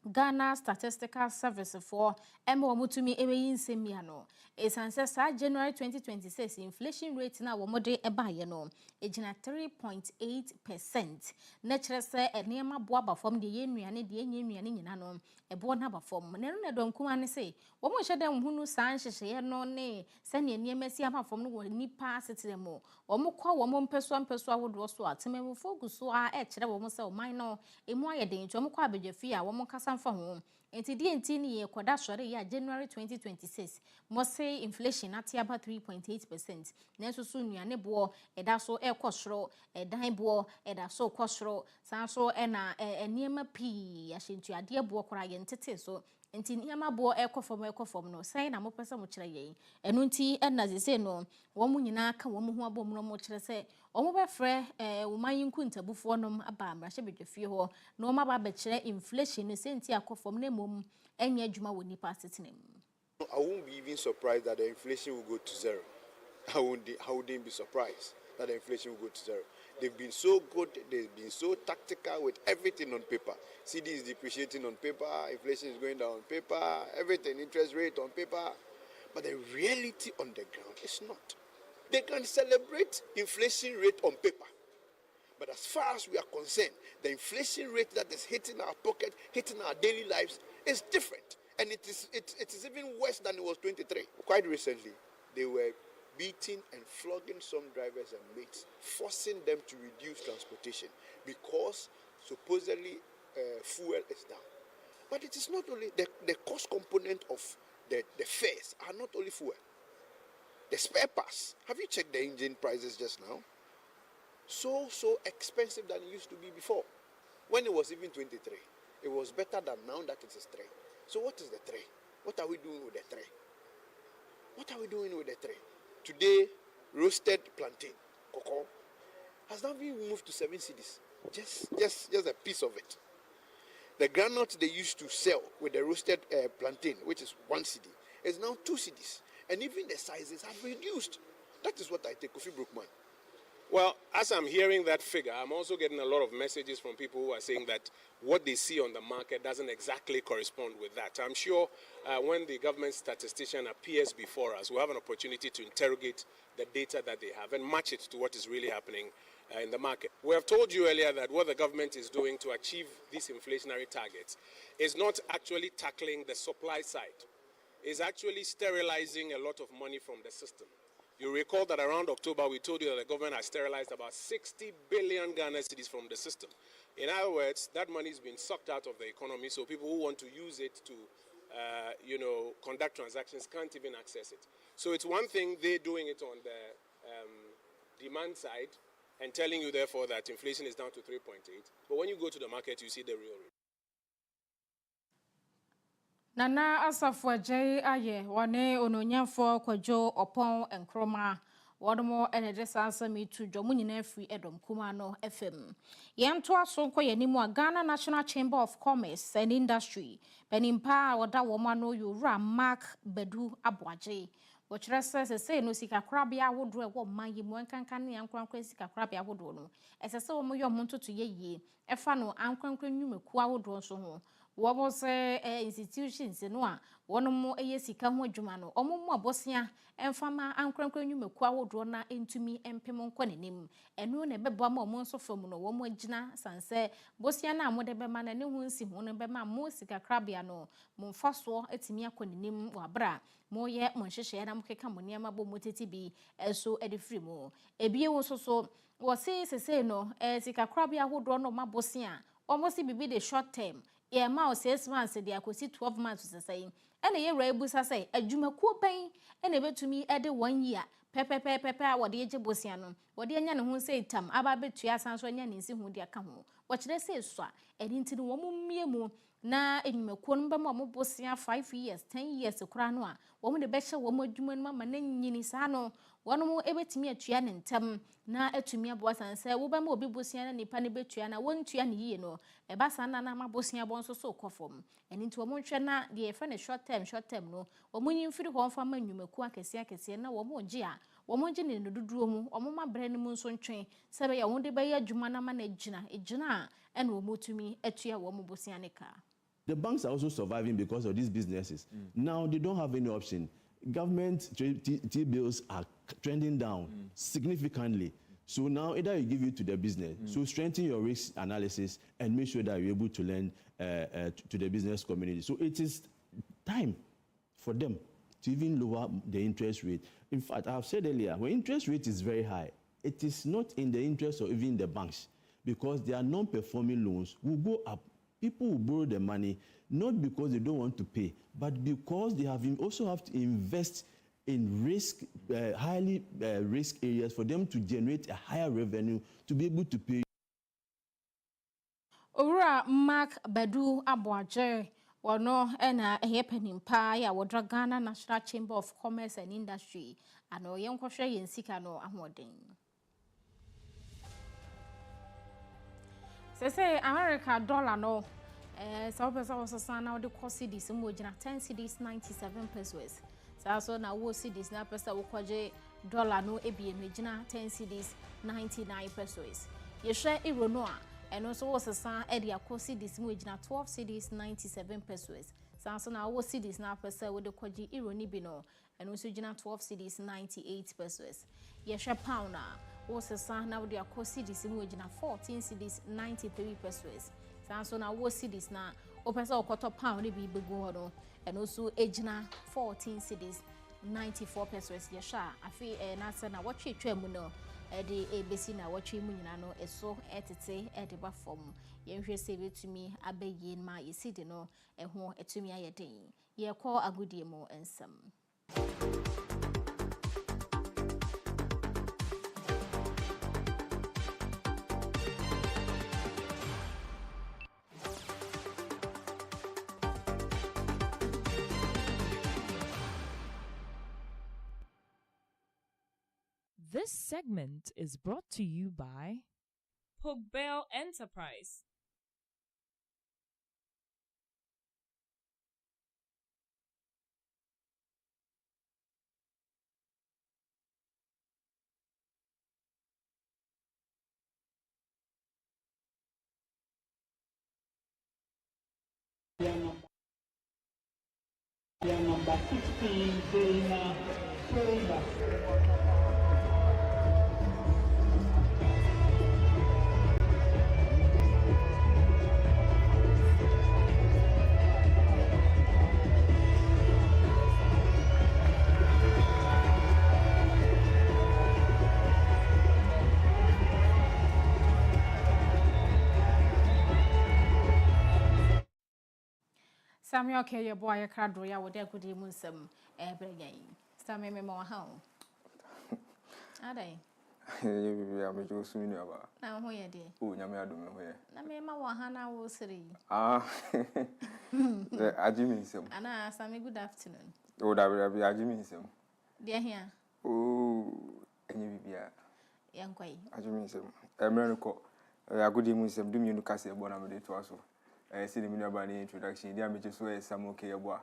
Ghana Statistical Service for Mutumi Ebeyin Semiano. Sa January 2026 inflation rate na womode ebaye no ejina 3.8%. Natural say enema boaba from the yenuane de enyenuane nyina no ebo na ba from. Ne no dom kuma ne say womo hyede hunu san hyehye no ne se ne enema si ama from no nipa setire mo. Womo kwa womo mpeso ahodo so atememu foguso a kire womo se oman no emu ayeden nti womo kwa abedwafi a womo kasa mfa ho. Enti di ni ye kwada sore ya January 2026 mo say inflation ati aba 3.8%. Nenso so nuane bo eda so ekosoro edan bo eda so kosoro san so na enema pi ahyentu ade bo kora ye ntete so enti niama bo ekofom no sai na mo pese mo kire ye enu nti na zese no wo mu nyina ka wo mu ho abom no mo kire se wo mo be frɛ wo manyinku ntabufo no aba amrahye bedwafie ho no ma ba be kire inflation no senti akofom na mom enye adwuma wo nipa setinem. I won't be even surprised that the inflation will go to zero. I wouldn't be surprised that the inflation will go to zero. They've been so good, they've been so tactical with everything on paper. CD is depreciating on paper, inflation is going down on paper, everything, interest rate on paper. But the reality on the ground is not. They can celebrate inflation rate on paper. But as far as we are concerned, the inflation rate that is hitting our pocket, hitting our daily lives is different. And it is even worse than it was 23. Quite recently, they were beating and flogging some drivers and mates, forcing them to reduce transportation because supposedly fuel is down. But it is not only the cost component of the fares are not only fuel. The spare parts. Have you checked the engine prices just now? So expensive than it used to be before. When it was even 23, it was better than now that it is 3. So what is the 3? What are we doing with the 3? What are we doing with the 3? Today, roasted plantain, cocoa, has now been moved to 7 cedis. Just a piece of it. The granite they used to sell with the roasted plantain, which is 1 cedi, is now 2 cedis. And even the sizes have reduced. That is what I take, Kofi Brookman. Well, as I'm hearing that figure, I'm also getting a lot of messages from people who are saying that what they see on the market doesn't exactly correspond with that. I'm sure when the government statistician appears before us, we'll have an opportunity to interrogate the data that they have and match it to what is really happening in the market. We have told you earlier that what the government is doing to achieve these inflationary targets is not actually tackling the supply side. It's actually sterilizing a lot of money from the system. You recall that around October, we told you that the government has sterilized about 60 billion Ghana cedis from the system. In other words, that money is being sucked out of the economy, so people who want to use it to, conduct transactions can't even access it. So it's one thing they're doing it on the demand side and telling you, therefore, that inflation is down to 3.8. But when you go to the market, you see the real rate. Nana asafo agye aye wane ononyafo kwajo opon enkroma wodomo enede sansa mitu dwomu nyina free edom kuma no FM yento aso nko yanimu a Ghana National Chamber of Commerce and Industry penimpa woda woma no yura Mark Bedu Aboagye wokyerɛ sɛ no sika korabea wodo e wo man yi mu ankankan ne ankrankran sika korabea wodo no ɛsɛ sɛ wo mo yɛ mo ntoto yeye ɛfa no ankrankran nwumeku awodo nso ho wo say institutions no a wono mo sika ho adwuma no omo mo abosia emfama ankrankran nwumeku awodo na entumi empem nkɔ nanim eno na beba ma omo nso fam no wo mo agina sanse bosia na amode bema na ne ho nsi ho no bema mo sika krabia no mo mfaso etimi akɔ nanim wabra mo ye mo nhyehyɛ na mo keka mo niam abo mo teti bi eso edifiri mo ebie wo so wo se no sika krabia awodo no mabosia almost bibi the short term Yeah, ma 6 months dey akosi 12 months to say. Ene ye ra ebusa say adwumakuo ban ene betumi e de 1 year. Pepe wode eje bosia no. Wode anya ne ho say tam aba betua san so anya ne nsi hu de aka ho. Wo kire say so a edi ntini wo mmie mu na enwumakuo no be ma mo bosia 5 years, 10 years kura no a wo mo de be hye wo mo adwuma no ma na nyini sa no. Wono mo ebetumi atua ne ntam na atumi abo san say wo be ma obi bosia na nipa ne betua na wontua ne yie no. Eba san na ma bosia bon so kofom. Eni nti wo mo hwe na de e fa ne short term no. Wo mo nyimfiri ho mfa ma enwumakuo akese na wo mo gye a wo mo gye ne dododo mu wo mo ma bre ne mu nso ntwen se be ya wo de be ya adwuma na ma na ejina ene wo mo tumi atua wo mo bosia ne ka. The banks are also surviving because of these businesses. Now they don't have any option. Government T-bills are trending down significantly. So now either you give it to the business, so strengthen your risk analysis and make sure that you're able to lend to the business community. So it is time for them to even lower the interest rate. In fact, I have said earlier, when interest rate is very high, it is not in the interest of even the banks because their non-performing loans will go up. People will borrow the money not because they don't want to pay, but because they also have to invest in highly risk areas for them to generate a higher revenue to be able to pay. Owura Mark Badu Aboaje wono ena eyepenimpa ya wodra Ghana National Chamber of Commerce and Industry ano yenkohwe yensika no ahoden. Say America dollar no so pesa was sana wo de cost cedis mo gina 10 cedis 97 pesos. So na wo cedis na pesa wo kwaje dollar no ebie megina 10 cedis 99 pesos. Ye hwe euro no a eno so wo sesa e de cost cedis mo gina 12 cedis 97 pesos. So na wo cedis na pesa wo de kwaje euro ni bi no eno so gina 12 cedis 98 pesos. Ye hwe pound na wo sesa na wo de cost cedis mo gina 14 cedis 93 pesos. So na wo cedis na o pesa okoto pound ni bi bego no and also ejina 14 cedis 94 pesos ye sha afi na se na wo twetwa mu no de ebesi na wo twe mu nyina no eso etete de ba fom ye hwe se betumi abayi ma ye cedi no ho etumi ayeden ye ko agudie mu ensam. This segment is brought to you by Pogbell Enterprise. Number 16, Dana Silva. Samuel Keye boy crado ya wode agudi mu nsam ebregan. Samuel me mo ha o. Adai. Ye ya me jo sumi ni aba. Na ho ye de. O nyame adom me ho ye. Na me ma wo ha na wo siri. The Agyemang nsam. Ana Samuel good afternoon. O da be Agyemang nsam. De here. O enye bibia. Yankwai. Agyemang nsam. Emre no ko. Agudi mu nsam dum yenu kase ebo na me de to aso. See the media by the introduction. They are making sure some okay boy.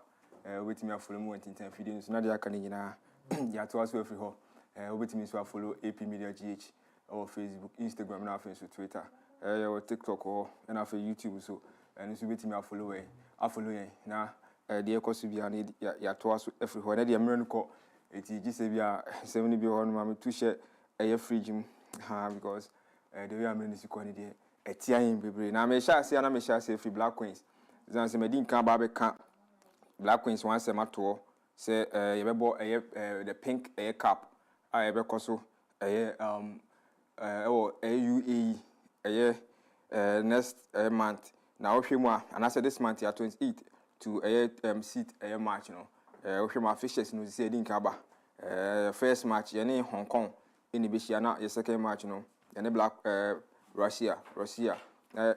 Wait me follow me 10 videos. Now they are coming in. They are to us every home. Wait me so follow AP Media GH or Facebook, Instagram, and Facebook, Twitter, or TikTok or and after YouTube so. And so wait me follow I follow now. The course be an ya to us every home. The American call it is just be a 70 be on mammy to share a free gym because the way I'm in this quantity. Etian baby. Na me sha se na me sha se free Black Queens. Zan se me din kan ba be kan Black Queens wan se mato se ye bebo the pink cap a ye be koso UAE next month Now Oshima and I said this month 28 to a seat a match no. Oshima fishes no say din kaba. First match yene Hong Kong in the Bishana, your second match no. Yene black Russia.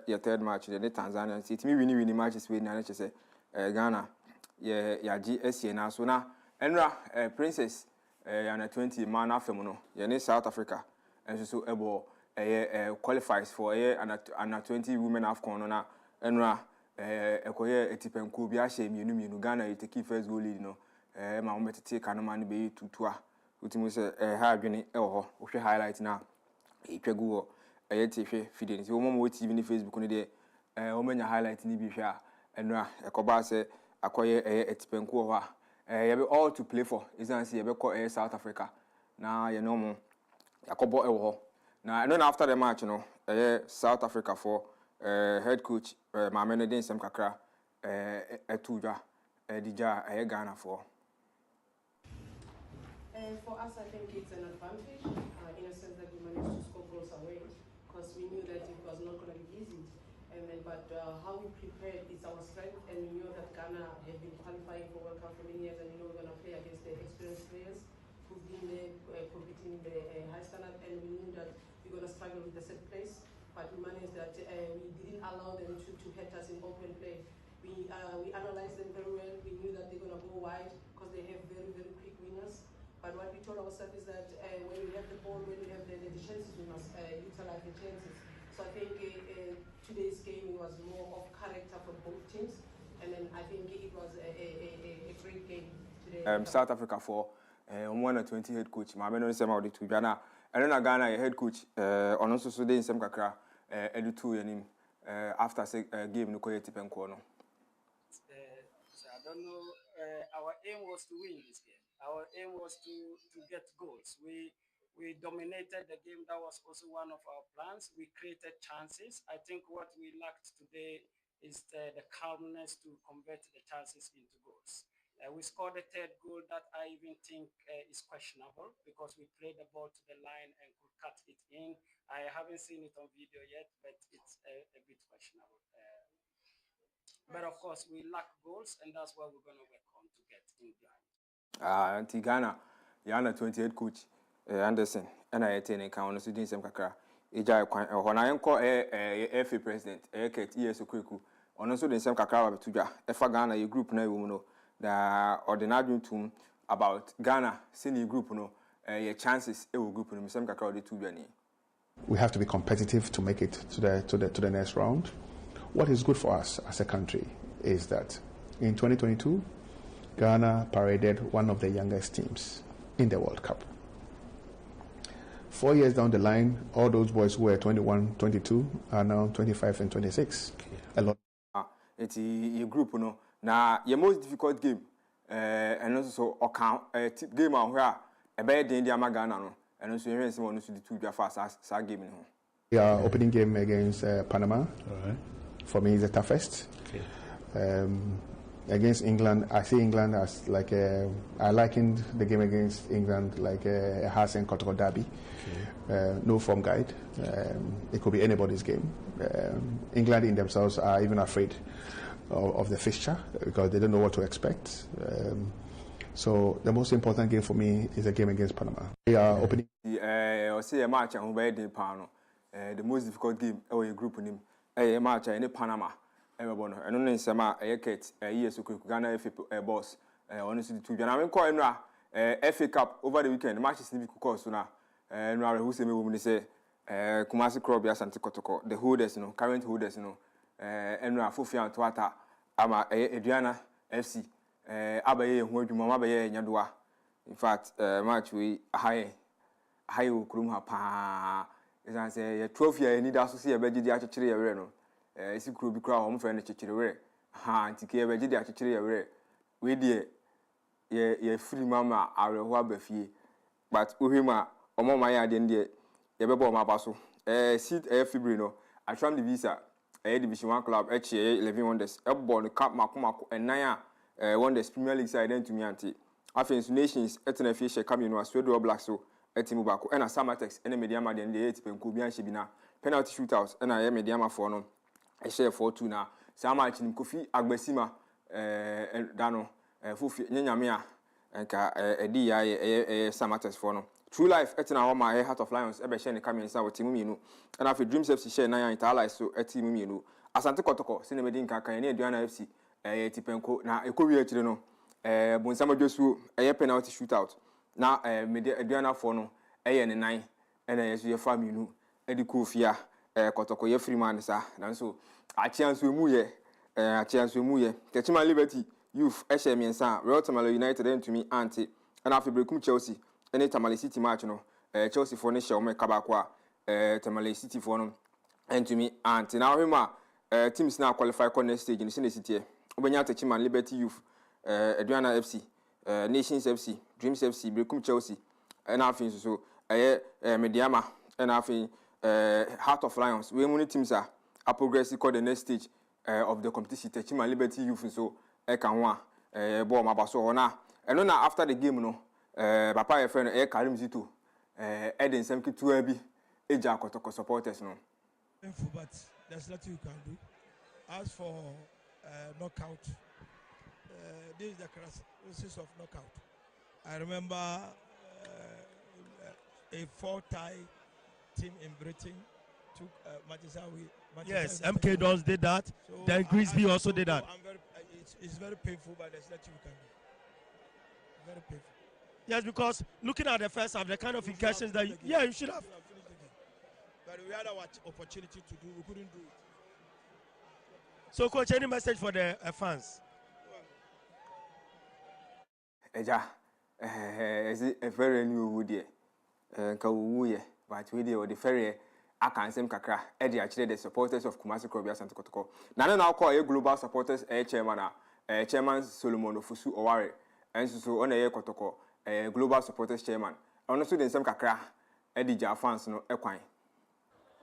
Your third match the Tanzania. See me winning matches with na say Ghana. Ya GSC na so na Enra Princess yana 20 man afem no. Yene South Africa. And so ebo qualifies for under 20 women AFCON no na Enra ekoye etipenku bi ahye mienu Ghana yeteki first goal lead no ma wo metete kanoma no be tutua utimi se ha adwene ho hwe highlight na etwagu ho tihwe fidie nti wo mo TV ni Facebook no de wo manya highlight ni bi hwe a Enra ekoba se akoye etipenku ho a ye be all to play for isn't see ye be ko South Africa na ye no mo yakobo ho na after the match no South Africa for head coach Mamene Den Sem Kakra Etuja Dija Ghana for us, I think it's an advantage in a sense that we managed to score goals away because we knew that it was not going to be easy. But how we prepared is our strength, and we knew that Ghana had been qualifying for World Cup for many years, and we know we're going to play against the experienced players who've been there competing in the high standard, and we knew that we're going to struggle with the set place. But we managed that we didn't allow them to hit us in open play. We analyzed them very well. We knew that they're going to go wide because they have very, very quick winners. But what we told ourselves is that when we have the ball, when we have the chances, we must utilize the chances. So I think today's game was more of character for both teams. And then I think it was a great game today. South Africa for 120 head coach. Mameno Nsema Odi to Ghana. And then Ghana head coach on also so dey Nsem Kakra edu two yanim after game no koye tipenko no. I don't know. Our aim was to win this game. Our aim was to get goals. We dominated the game. That was also one of our plans. We created chances. I think what we lacked today is the calmness to convert the chances into goals. We scored a third goal that I even think is questionable because we played the ball to the line and could cut it in. I haven't seen it on video yet, but it's a bit questionable. But of course, we lack goals, and that's what we're going to work on to get in behind. Ghana, Yana 28 coach Anderson, and I attend and count on students and Kakra. When I call FA president, ES Okweku, on also the same Kakra to Ja, Ghana, a group na woman. The ordinary to about Ghana senior group no your chances e will group no same kakra the two journey. We have to be competitive to make it to the next round. What is good for us as a country is that in 2022 Ghana paraded one of the youngest teams in the World Cup. 4 years down the line, all those boys who were 21, 22 are now 25 and 26. A lot. It's a group no. Now, your most difficult game, and also game where a bad day in the Ghana, and also you want to do the fast game. Yeah, opening game against Panama. For me, is the toughest. Okay. Against England, I see England as like I likened the game against England like a Haas and Kotoko derby. Okay. No form guide. It could be anybody's game. England in themselves are even afraid of the fixture because they don't know what to expect. So the most important game for me is a game against Panama. We are opening. I say a match and the most difficult game or a group in him. A match in Panama. Everyone, and only some years ago, Ghana FA boss. Honestly, to Ghana, FA Cup over the weekend. The match is difficult because now, and who say me woman say, Kumasi Krobia Santi Kotoko, the holders, current holders, and Afia and Tuata, Ama Adriana FC, Abaye, who you Mamabaye, Yadua. In fact, match we high Kuruma Pa. As I say, a trophy, I need to see a veggie actually a reno. If you could be crowd home for any chichiri, to care veggie actually a rare. We dear, ye free mamma, our wabefi. But Uhima, or my idea, ye bebo my basso. Seat a fibrino, I tram the visa, a Division 1 club, HA 11 wonders, upborn, Cup Makumako, and Naya, wonders Premier League side to me auntie. After nations, Etna Fisher coming was Sweden Black so. Etimubako and a Samatex and a mediama than the 8 Penkubian Shibina penalty shootouts and I am mediama for no share 4-2 na saa match nim Kofi Agbasima dano fufi nyanyame a nka edi ya Samatters for no True Life etina ho ma Heart of Lions ebe share ne kamensa wo timu mienu na afi Dreams FC share 9 Interlight so etimu mienu Asante Kotoko sine medi nka kan ne Aduana FC tipenko na ekowi akire no Bonsama Josu penalty shootout na mede Aduana for no ne 9 ena yesu ye fa mienu edi Kofia Kotoko ye free man sa nanso achianso emu ye Techima Liberty Youth ehye miensa Royal Tamale United entumi anti na afi Brekum Chelsea ene Tamale City match no Chelsea for ne hye o me kabako a Tamale City for no entumi anti na ohema teams na qualify for next stage ni se City obenya Techima Liberty Youth Aduana FC Nations FC Dreams FC Brekum Chelsea na afi so Mediama na afi Heart of Lions we many teams are progress called the next stage of the competition Techima Liberty Youth so can ho ball mabaso na eno na after the game no papa your friend Karim Zito Eden Semki Tuabi Eja Kotoko supporters no but there's nothing you can do. As for knockout, this is the crisis of knockout. I remember a 4-tie team in Britain took Manchester away. Yes, MK Dons did that. So then Grisby also did that. It's very painful, but there's nothing you can do. Very painful. Yes, because looking at the first half, the kind of incursions that you should have. But we had our opportunity to do, we couldn't do it. So, coach, any message for the fans? Eja, is it a very new wood ye? Kawuye, but we did the ferry. I can same kakra. Eddie actually the supporters of Kumasi Krobia Santa Kotoko. Now call a global supporters chairman, Chairman Solomon Ofusu Oware, and so on a Kotoko, global supporters chairman. Also the same kakra. Eddie Ja fans no equine.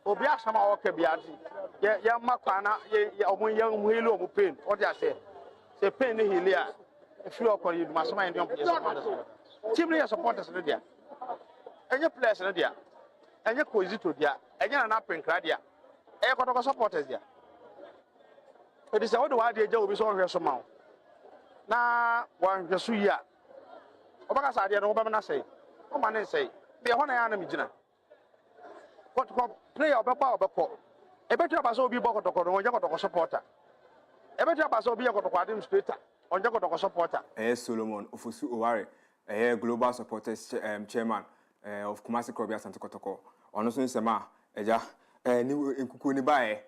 Obia sama oke biati ya makwana ya omun ya muhilo mu pain what ya say pain ni hilia if you are you must mind your supporters team ni supporters no dia enye players no dia enye kozito dia enye na penkra dia e Kotoko supporters dia it is how the word dia obi so hwe so ma na wan hwe so ya obaka sa dia no obama na say o ma na say be ho na ya na migina player obeko ebetu abaso obi boko Kotoko no onye Kotoko supporter ebetu abaso obi Kotoko administrator onye Kotoko supporter Solomon Ofusu Oware global supporters chairman of Kumasi Krobia Santa Kotoko ono so nsema eja ni nkuku ni bae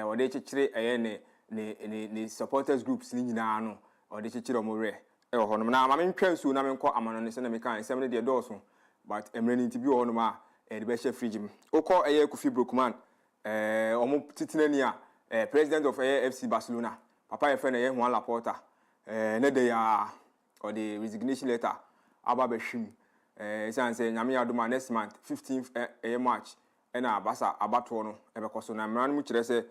ode chechire ne supporters groups ni nyina no ode chechire omore ho no na ma mentwa nsu na menko amano ne se na meka nsem ne de dooso but emre ni ntibi ho no ma the best fridge. Oko Kofi Brookman, omo titinania, president of FC Barcelona. Papa your friend Juan Laporta. Ne de ya or the resignation letter. Aba beshim. Say nyame aduma next month 15th March. Ena basa abato no ebekoso na mran mu kire say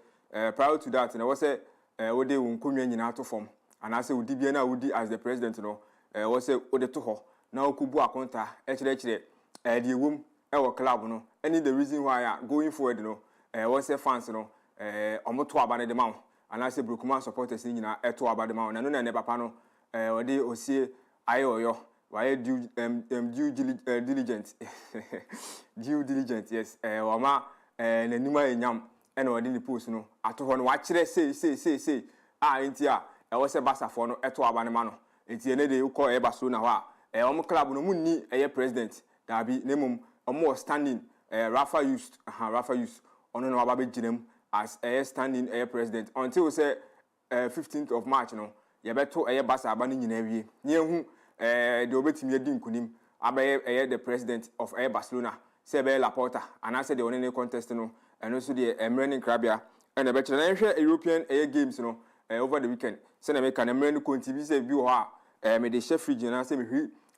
prior to that na wo say wo de unkonwa nyina to form. Ana say udi bia na udi as the president no wo say wo de to ho na okubu akonta kire the wom our club no any the reason why going forward no what say fans no omoto abane de ma and I say Brookman supporters ni nyina eto abade ma na no na papa no odi osie ayoyo why due diligent due diligent yes wama na nima enyam e na odi ni post no ato ho no wa kire say entia what say Barca for no eto abane ma no entia ne de call Barcelona ho a club no munni president dabi nemum more standing Rafa used on no ababe ginem as standing president until say 15th of March no ye beto Barca abani nyina wie ne hu de obetimi adi nkunim abaye the president of Barcelona say be Laporta and I said the only contest no and also the Emrenin Krabia and the better European games no over the weekend say na make an Emrenin contribute say bi ho a me de chef region na say me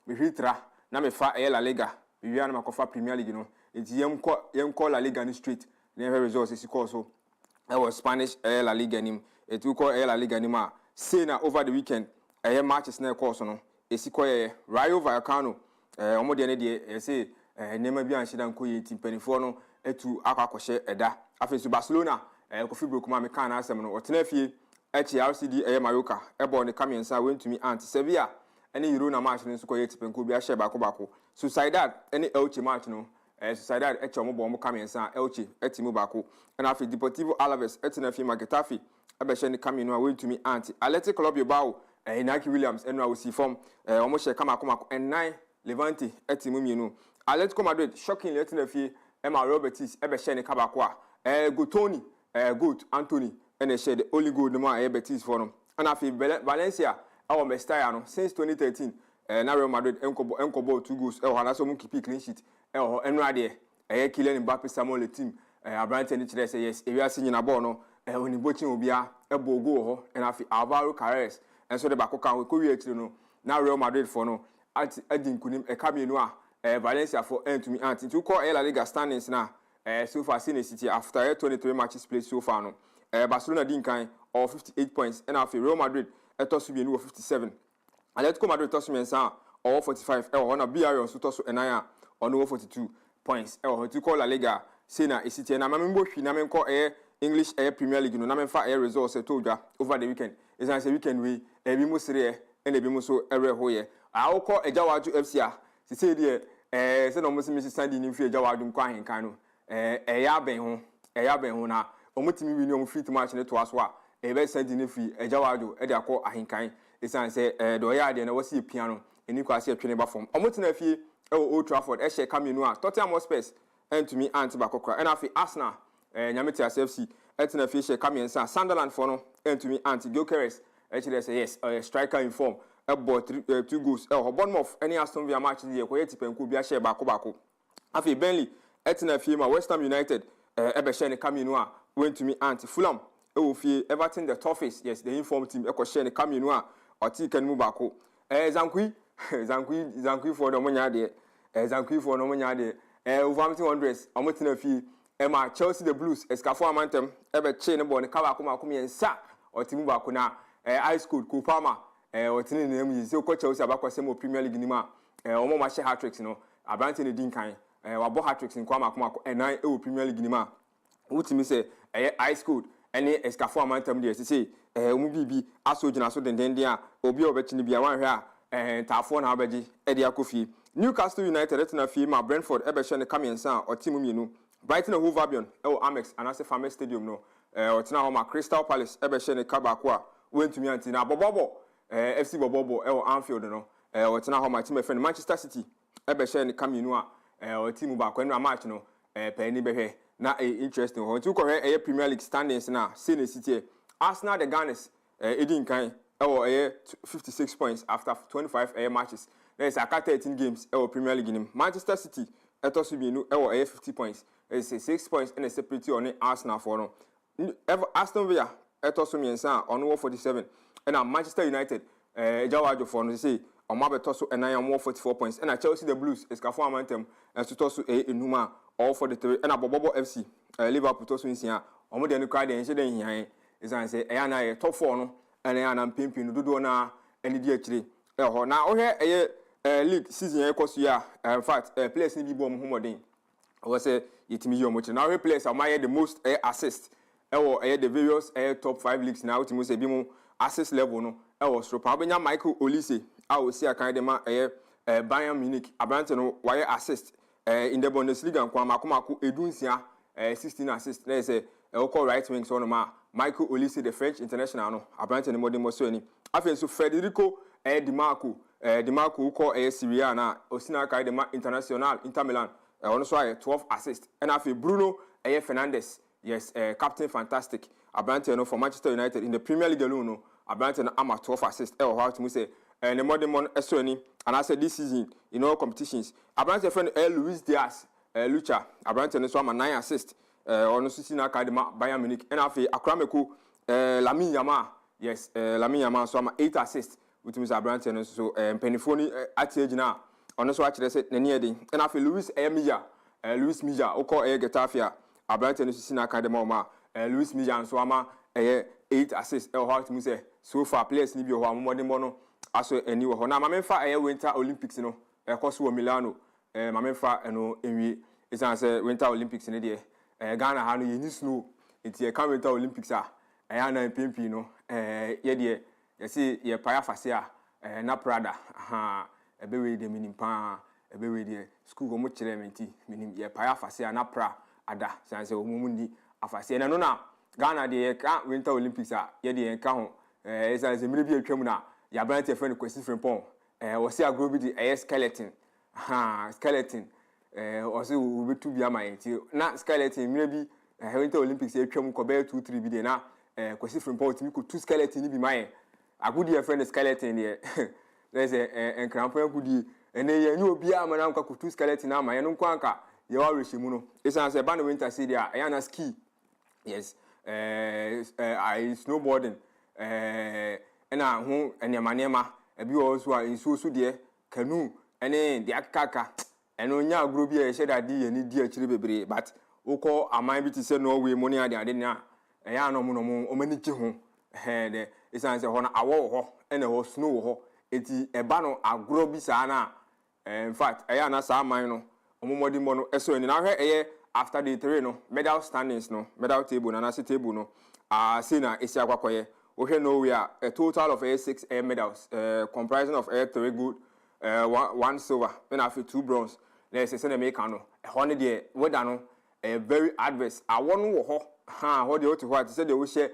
hwitra na me fa La Liga we are makofa Premier League no it's yem call La Liga ni straight never results is call so I was Spanish La Liga nim it we call La Liga nim say na over the weekend matches na course no esiko Rayo Vallecano omo de ne de say nema bi anhye dan ko ye team penifo no etu akakɔhye eda afensu Barcelona Kofi Brokuma me kan asem no otena fie echi RCD Mayoka ebo ne kamiensa wentumi anti Sevilla any Euro na match no so ko yetipenko bi ahye bako Sociedad any Elche match no Sociedad echi omo mo kamiensa Elche etimu bako and afi Deportivo Alaves etena fie Getafe ebehye ne kamienu a wentumi anti Athletic Club Bilbao Inaki Williams enu a wosi form omo hye kamako and 9 Levante etimu mienu Atletico Madrid shockingly etena fie Real Betis ebehye ne kabako a Gotoni good Anthony and they said the only good no more Betis for them. And I feel Valencia our Mestalla no since 2013 na Real Madrid enkobo 2 goals na so mu keep clean sheet enrade Kylian Mbappe Samuel team Abrante ni kire say yes e wi ase nyina ball no oni bochin obia ebo goal ho and I feel Alvaro Carreras and so the back kan we ko wi akire no na Real Madrid for no at adin kunim kamienu a Valencia for to me anti to call La Liga standings na so far seen City after 23 matches played so far no Barcelona din kan or 58 points and after Real Madrid etosu bi no 57 Atletico Madrid etosu mensa or 45 na BR so tosu enaya on 42 points to call La Liga say na City na mamembo hwi na menko English Premier League no na memfa results toja over the weekend is an say weekend we bi mo sere and bi mo so hoye awko Ejawaju FC a say dey say no mo se Mrs Sandy ni fi Ejawaju nkwa henkan no eya ben ho na omotimi wi ni omo fit match ne to aso a be send ni fi Ejawado e de akọ ahinkan esan se do ya de na wasi piano eni kwa se atwene ba form omotina fi e Old Trafford e she Kamienu a Tottenham Hotspur entumi anti bakokra e na fi Arsenal nyameti FC etina fi she Kamiensa Sunderland for no entumi anti Gyökeres e chire say yes striker in form e bought 2 goals e Bournemouth any Aston Villa match dey ko yetipenku bi a she bako afi Burnley etina fi ma West Ham United ebehye ne Kamienu a went to me anti Fulham Everton the Toffees yes the inform team share ne Kamienu a oti kan mu bako Zankui for the monya de Zankui for no monya de Wolverhampton Wanderers omotina fi ma Chelsea the Blues escafo amantem ebeche ne ball ne kaba akoma ensa oti mu bako na Ice Cold Kopama otini ne mu yi ko Chelsea abakose mo Premier League ni ma omo ma share hat-tricks no Abrante ne din kan wabo hat-tricks in kwama akoma enan Premier League ni ma wutimi say Ice Cold any escafo amantem de say omu bibi aso gina so dendenden a obi obechi ni bia wan hwe a tafo na abeji e de akofi Newcastle United etina fi ma Brentford ebehye ne Kamiensa o team mienu Brighton and Hove Albion Amex and ase Farmers Stadium no otina ho ma Crystal Palace ebehye ne Kabako a wentumi anti na Bobobo FC Bobobo Anfield no otina ho ma team friend Manchester City ebehye ne Kamienu a o team ba ko na match no pani behwe na interesting ho nti ko hwe Premier League standings na Sene City Arsenal the Gunners edin kan 56 points after 25 matches there is 13 games Premier League in Manchester City etosu bienu 50 points is 6 points in a separate on Arsenal for no Aston Villa etosu miensa on 47 and Manchester United Jawajo for no say on mabetosu and I am 44 points and Chelsea the Blues is kafo amantem and to tosu enuma all for the 3 and Bobobo FC Liverpool tosu insia omo de no cry de enche de hian is an say e na top 4 no and e na pimpin dodo na eni di akire ho na o he league season ekosu ya in fact players ni bi bo mo modern o say yetimi yo mo kire na o players am the most assist the various top 5 leagues now timo say bi mo assist level no was so pa benya Michael Olise a o see akan de ma Bayern Munich Abrante no why assist in the Bundesliga nkwa makomako edunsia 16 assists na say call right wing so no ma Michael Olise the French international no Abrante no modern so ani afen so Federico Di Marco call Serie A na osina kai de ma international Inter Milan ono so 12 assists and afen Bruno Fernandes yes captain fantastic Abrante no for Manchester United in the Premier League alone no Abrante no ama 12 assists how to say and the modern one so ani and I said this season in all competitions Abrante friend Luis Diaz Lucha Abrante no so ama 9 assists ono so sina kai de ma Bayern Munich and afen Akrameko Lamine Yamal yes Lamine Yamal so ama 8 assists with Mr. Abrante no so penifoni atie gina ono so akire se nani eden and afen Luis Milla o call Getafe Abrante no so sina kai de ma Luis Milla so ama 8 assists how to say so far players ni bi ho amodin no aso eni wo ho na mamemfa Winter Olympics no ekoso wo Milano mamemfa eno enwie isan say Winter Olympics ni de Ghana ha no yeni snow It's a Winter Olympics ayana mpimpi no ye de ye see ye paya fasia na Prada ebewe de minim pa ebewe de school go mo kire menti minim ye paya fasia na pra ada sanse omumundi afasia na no na Ghana de ye ka Winter Olympics ye de ye ka ho sanse mire bi atwam na ya brand te friend Kwesi Frimpong wo se agro bi de skeleton skeleton o se wo betu bi amanti na skeleton mire bi Winter Olympics e twam ko be 2-3 bi de na Kwesi Frimpong timi ko 2 skeleton ni bi man agudi e friend skeleton de there's a cramp agudi ene ye nyu obi amana nka ko 2 skeleton na man ye no nka ye wa rehyimu no esan se ba na winter city a ya na ski yes I snowboarding ena ho enema ebi wo so a nsusu de canoe ene de akaka eno nya agro bi e sheda di ye ni di akire bebre but wokọ aman bi ti se Norway money ade na ya no mo omani gi ho de isan se ho na awo ho ene ho snow ho eti eba no agro bi sa na in fact ya na sa aman no omomodi mo no eso ni na hwe after the 3 no medal standings no medal table na se table no say na esi akwakoye wo hwe Norway a total of 6 medals comprising of 3 gold 1 silver and after 2 bronze na se na make no ho ne de weda no very adverse awon wo ho ho de otu ho ati se de wo hye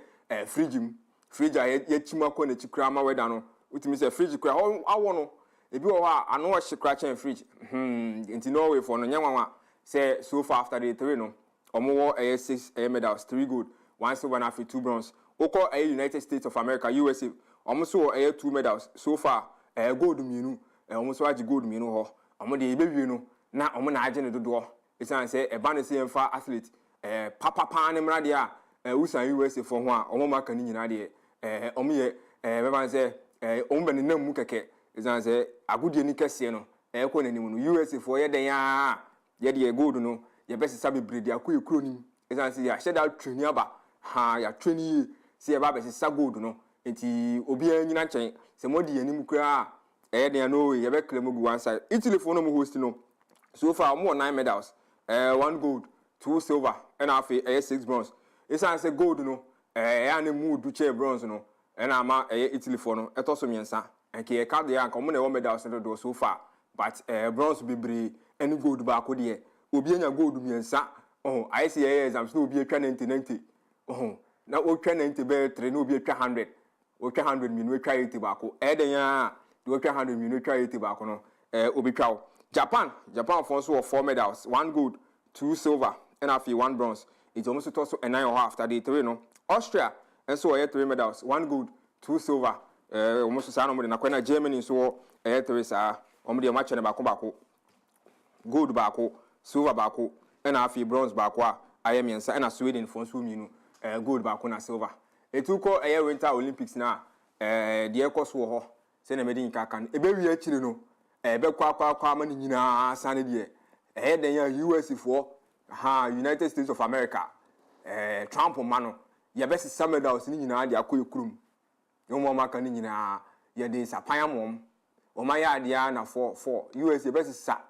fridge a ye chima ko na chikura ma weda no utimi se fridge kura awon no ebi wo ha ano wo hye kura chen fridge nti Norway for no nyanwa say so far after the 3 no omo 6 medals 3 gold 1 silver and after 2 bronze oko United States of America USA omo so 2 medals so far gold mienu omo so agi gold mienu ho omo de ebewie no na omo na age ne dodo isan say eba ne se mfa athlete papa ne mra de a usan USA for ho a omo maka ni nyina de omo ye beba say omo be ne nam keke isan say agudie ni kese no ko na nimu no USA for ye den ya ye de gold no ye be sesa be bredi akọ ekuro nim isan say ya sheda training aba ya training se eba be sesa gold no enti obi anyina nchen se modi ye nim kura den no ye be claim go one side Italy for no host no so far more 9 medals 1 gold 2 silver and after 6 bronze isan say gold no ya ne mu du che bronze no and ama Italy for no etoso miensa enke ye card ya nka mo na medals do so far but bronze bebre any gold ba ko de obi anya gold miensa I see exams no obi atwa 90 na o twa 90 be 3 no obi atwa 100 o twa 100 mi no atwa 80 ba ko den ya do twa 100 mi no atwa 80 ba ko no obi twa Japan for so 4 medals 1 gold 2 silver and after 1 bronze it's almost also a 9 after the 3 no Austria and so 3 medals 1 gold 2 silver almost sa no mo na kwena Germany so 3 sa omo de match na ba ko gold ba ko silver ba ko and after bronze ba ko ayemiensa and Sweden for so minu gold ba ko na silver etuko Winter Olympics na de ekoso ho se na medin kaka ebe wi akire no ebe kwa ma ni nyina sane de den ya US for United States of America Trump mano ye be sesa medals ni nyina de akọ ekurum yo mo maka ni nyina ye de sapanya mom o ma ya de na 4 US be sesa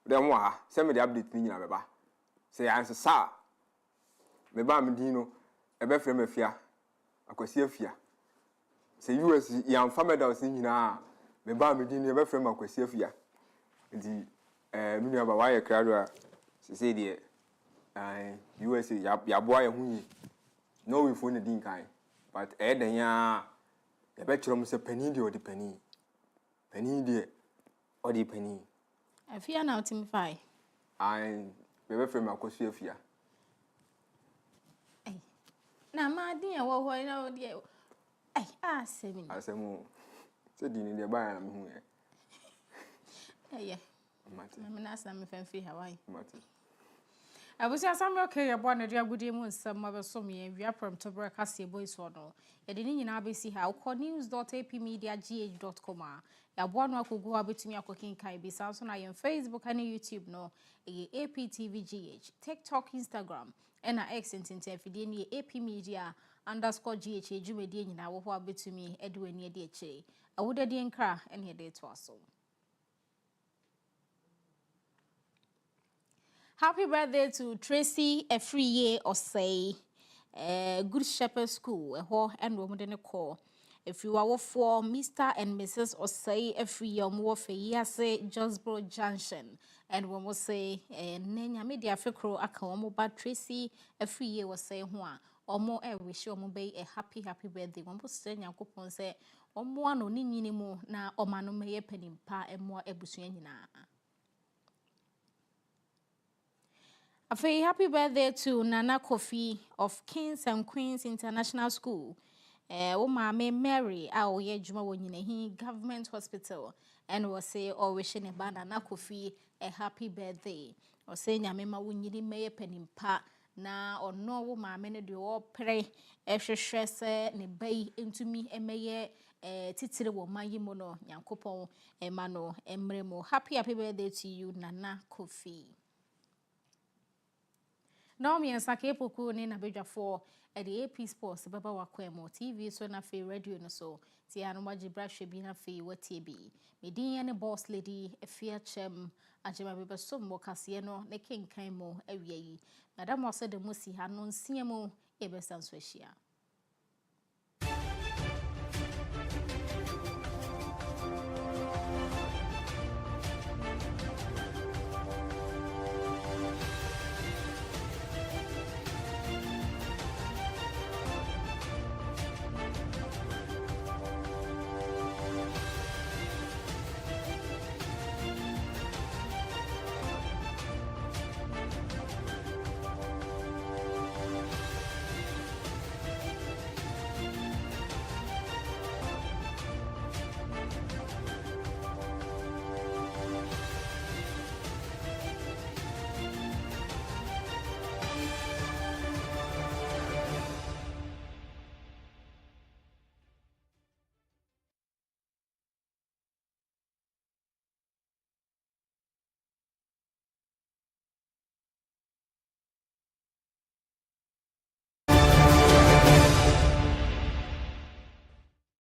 dem wa se me de update ni nyina beba se ya sesa me ba me din no ebe frem Afia akwasi Afia se US ya mfa medals ni nyina me ba me din no ebe frem akwasi Afia nti me nua ba wa ye krado a se de US ya boa ye hunyi no we phone din kan but den ya ye be kiro mo se pani de odi pani de odi pani Afia na team 5 me be frem akwasi Afia na ma din e wo ho na odi asemu se din de ba ya me hu ye mati na me na sa me fanfi Hawaii mati abusia samuel okay ye bo na dia gudi mu nsam ma be so me wia from to broadcast ye boys so no ye de ni nyina be si ha news.apmediagh.com ya bo no akogu ha betumi akokin kai bi sa so na ye Facebook and YouTube no ye APTVGH TikTok Instagram and X intentefide ni APmedia_GH ejumedie nyina wo ho abetumi edwani ade eche awudade nkra ene de to aso. Happy birthday to Tracy Afriye Osei. Good Shepherd School ho and wo de ne call. If you are for Mr. and Mrs. Osei every year more for say Josboro Junction and we will say nenya media fikro aka omo ba Tracy every year was say ho a omo wish omo be a happy birthday we will say Nyankopon say omo ano ni nyini mu na omano meye panimpa emo ebusua nyina. Afei, happy birthday to Nana Kofi of Kings and Queens International School. Mama Mary, our ye Juma Wonyine Government Hospital, and was say, or wishing a Nana Kofi a happy birthday. Or saying, Yamema Wunyini Mayor Penimpa, na or no mamma do all pray, extra stress, ne bay into me, a mayor, titire wo mayi mono, Yankopon, Emano, Emremo. Happy birthday to you, Nana Kofi. Now me ansake poku ne na bedwafo e de AP Sports baba wakwemo TV so na fe radio no so ti anu magibra hwe na fe watie bi me din ne boss lady Afia Kyem Agyemang bebe so mo kase no ne kenkan mo awia yi madam ose de mo si ha no nsia mo e be sanso ahia.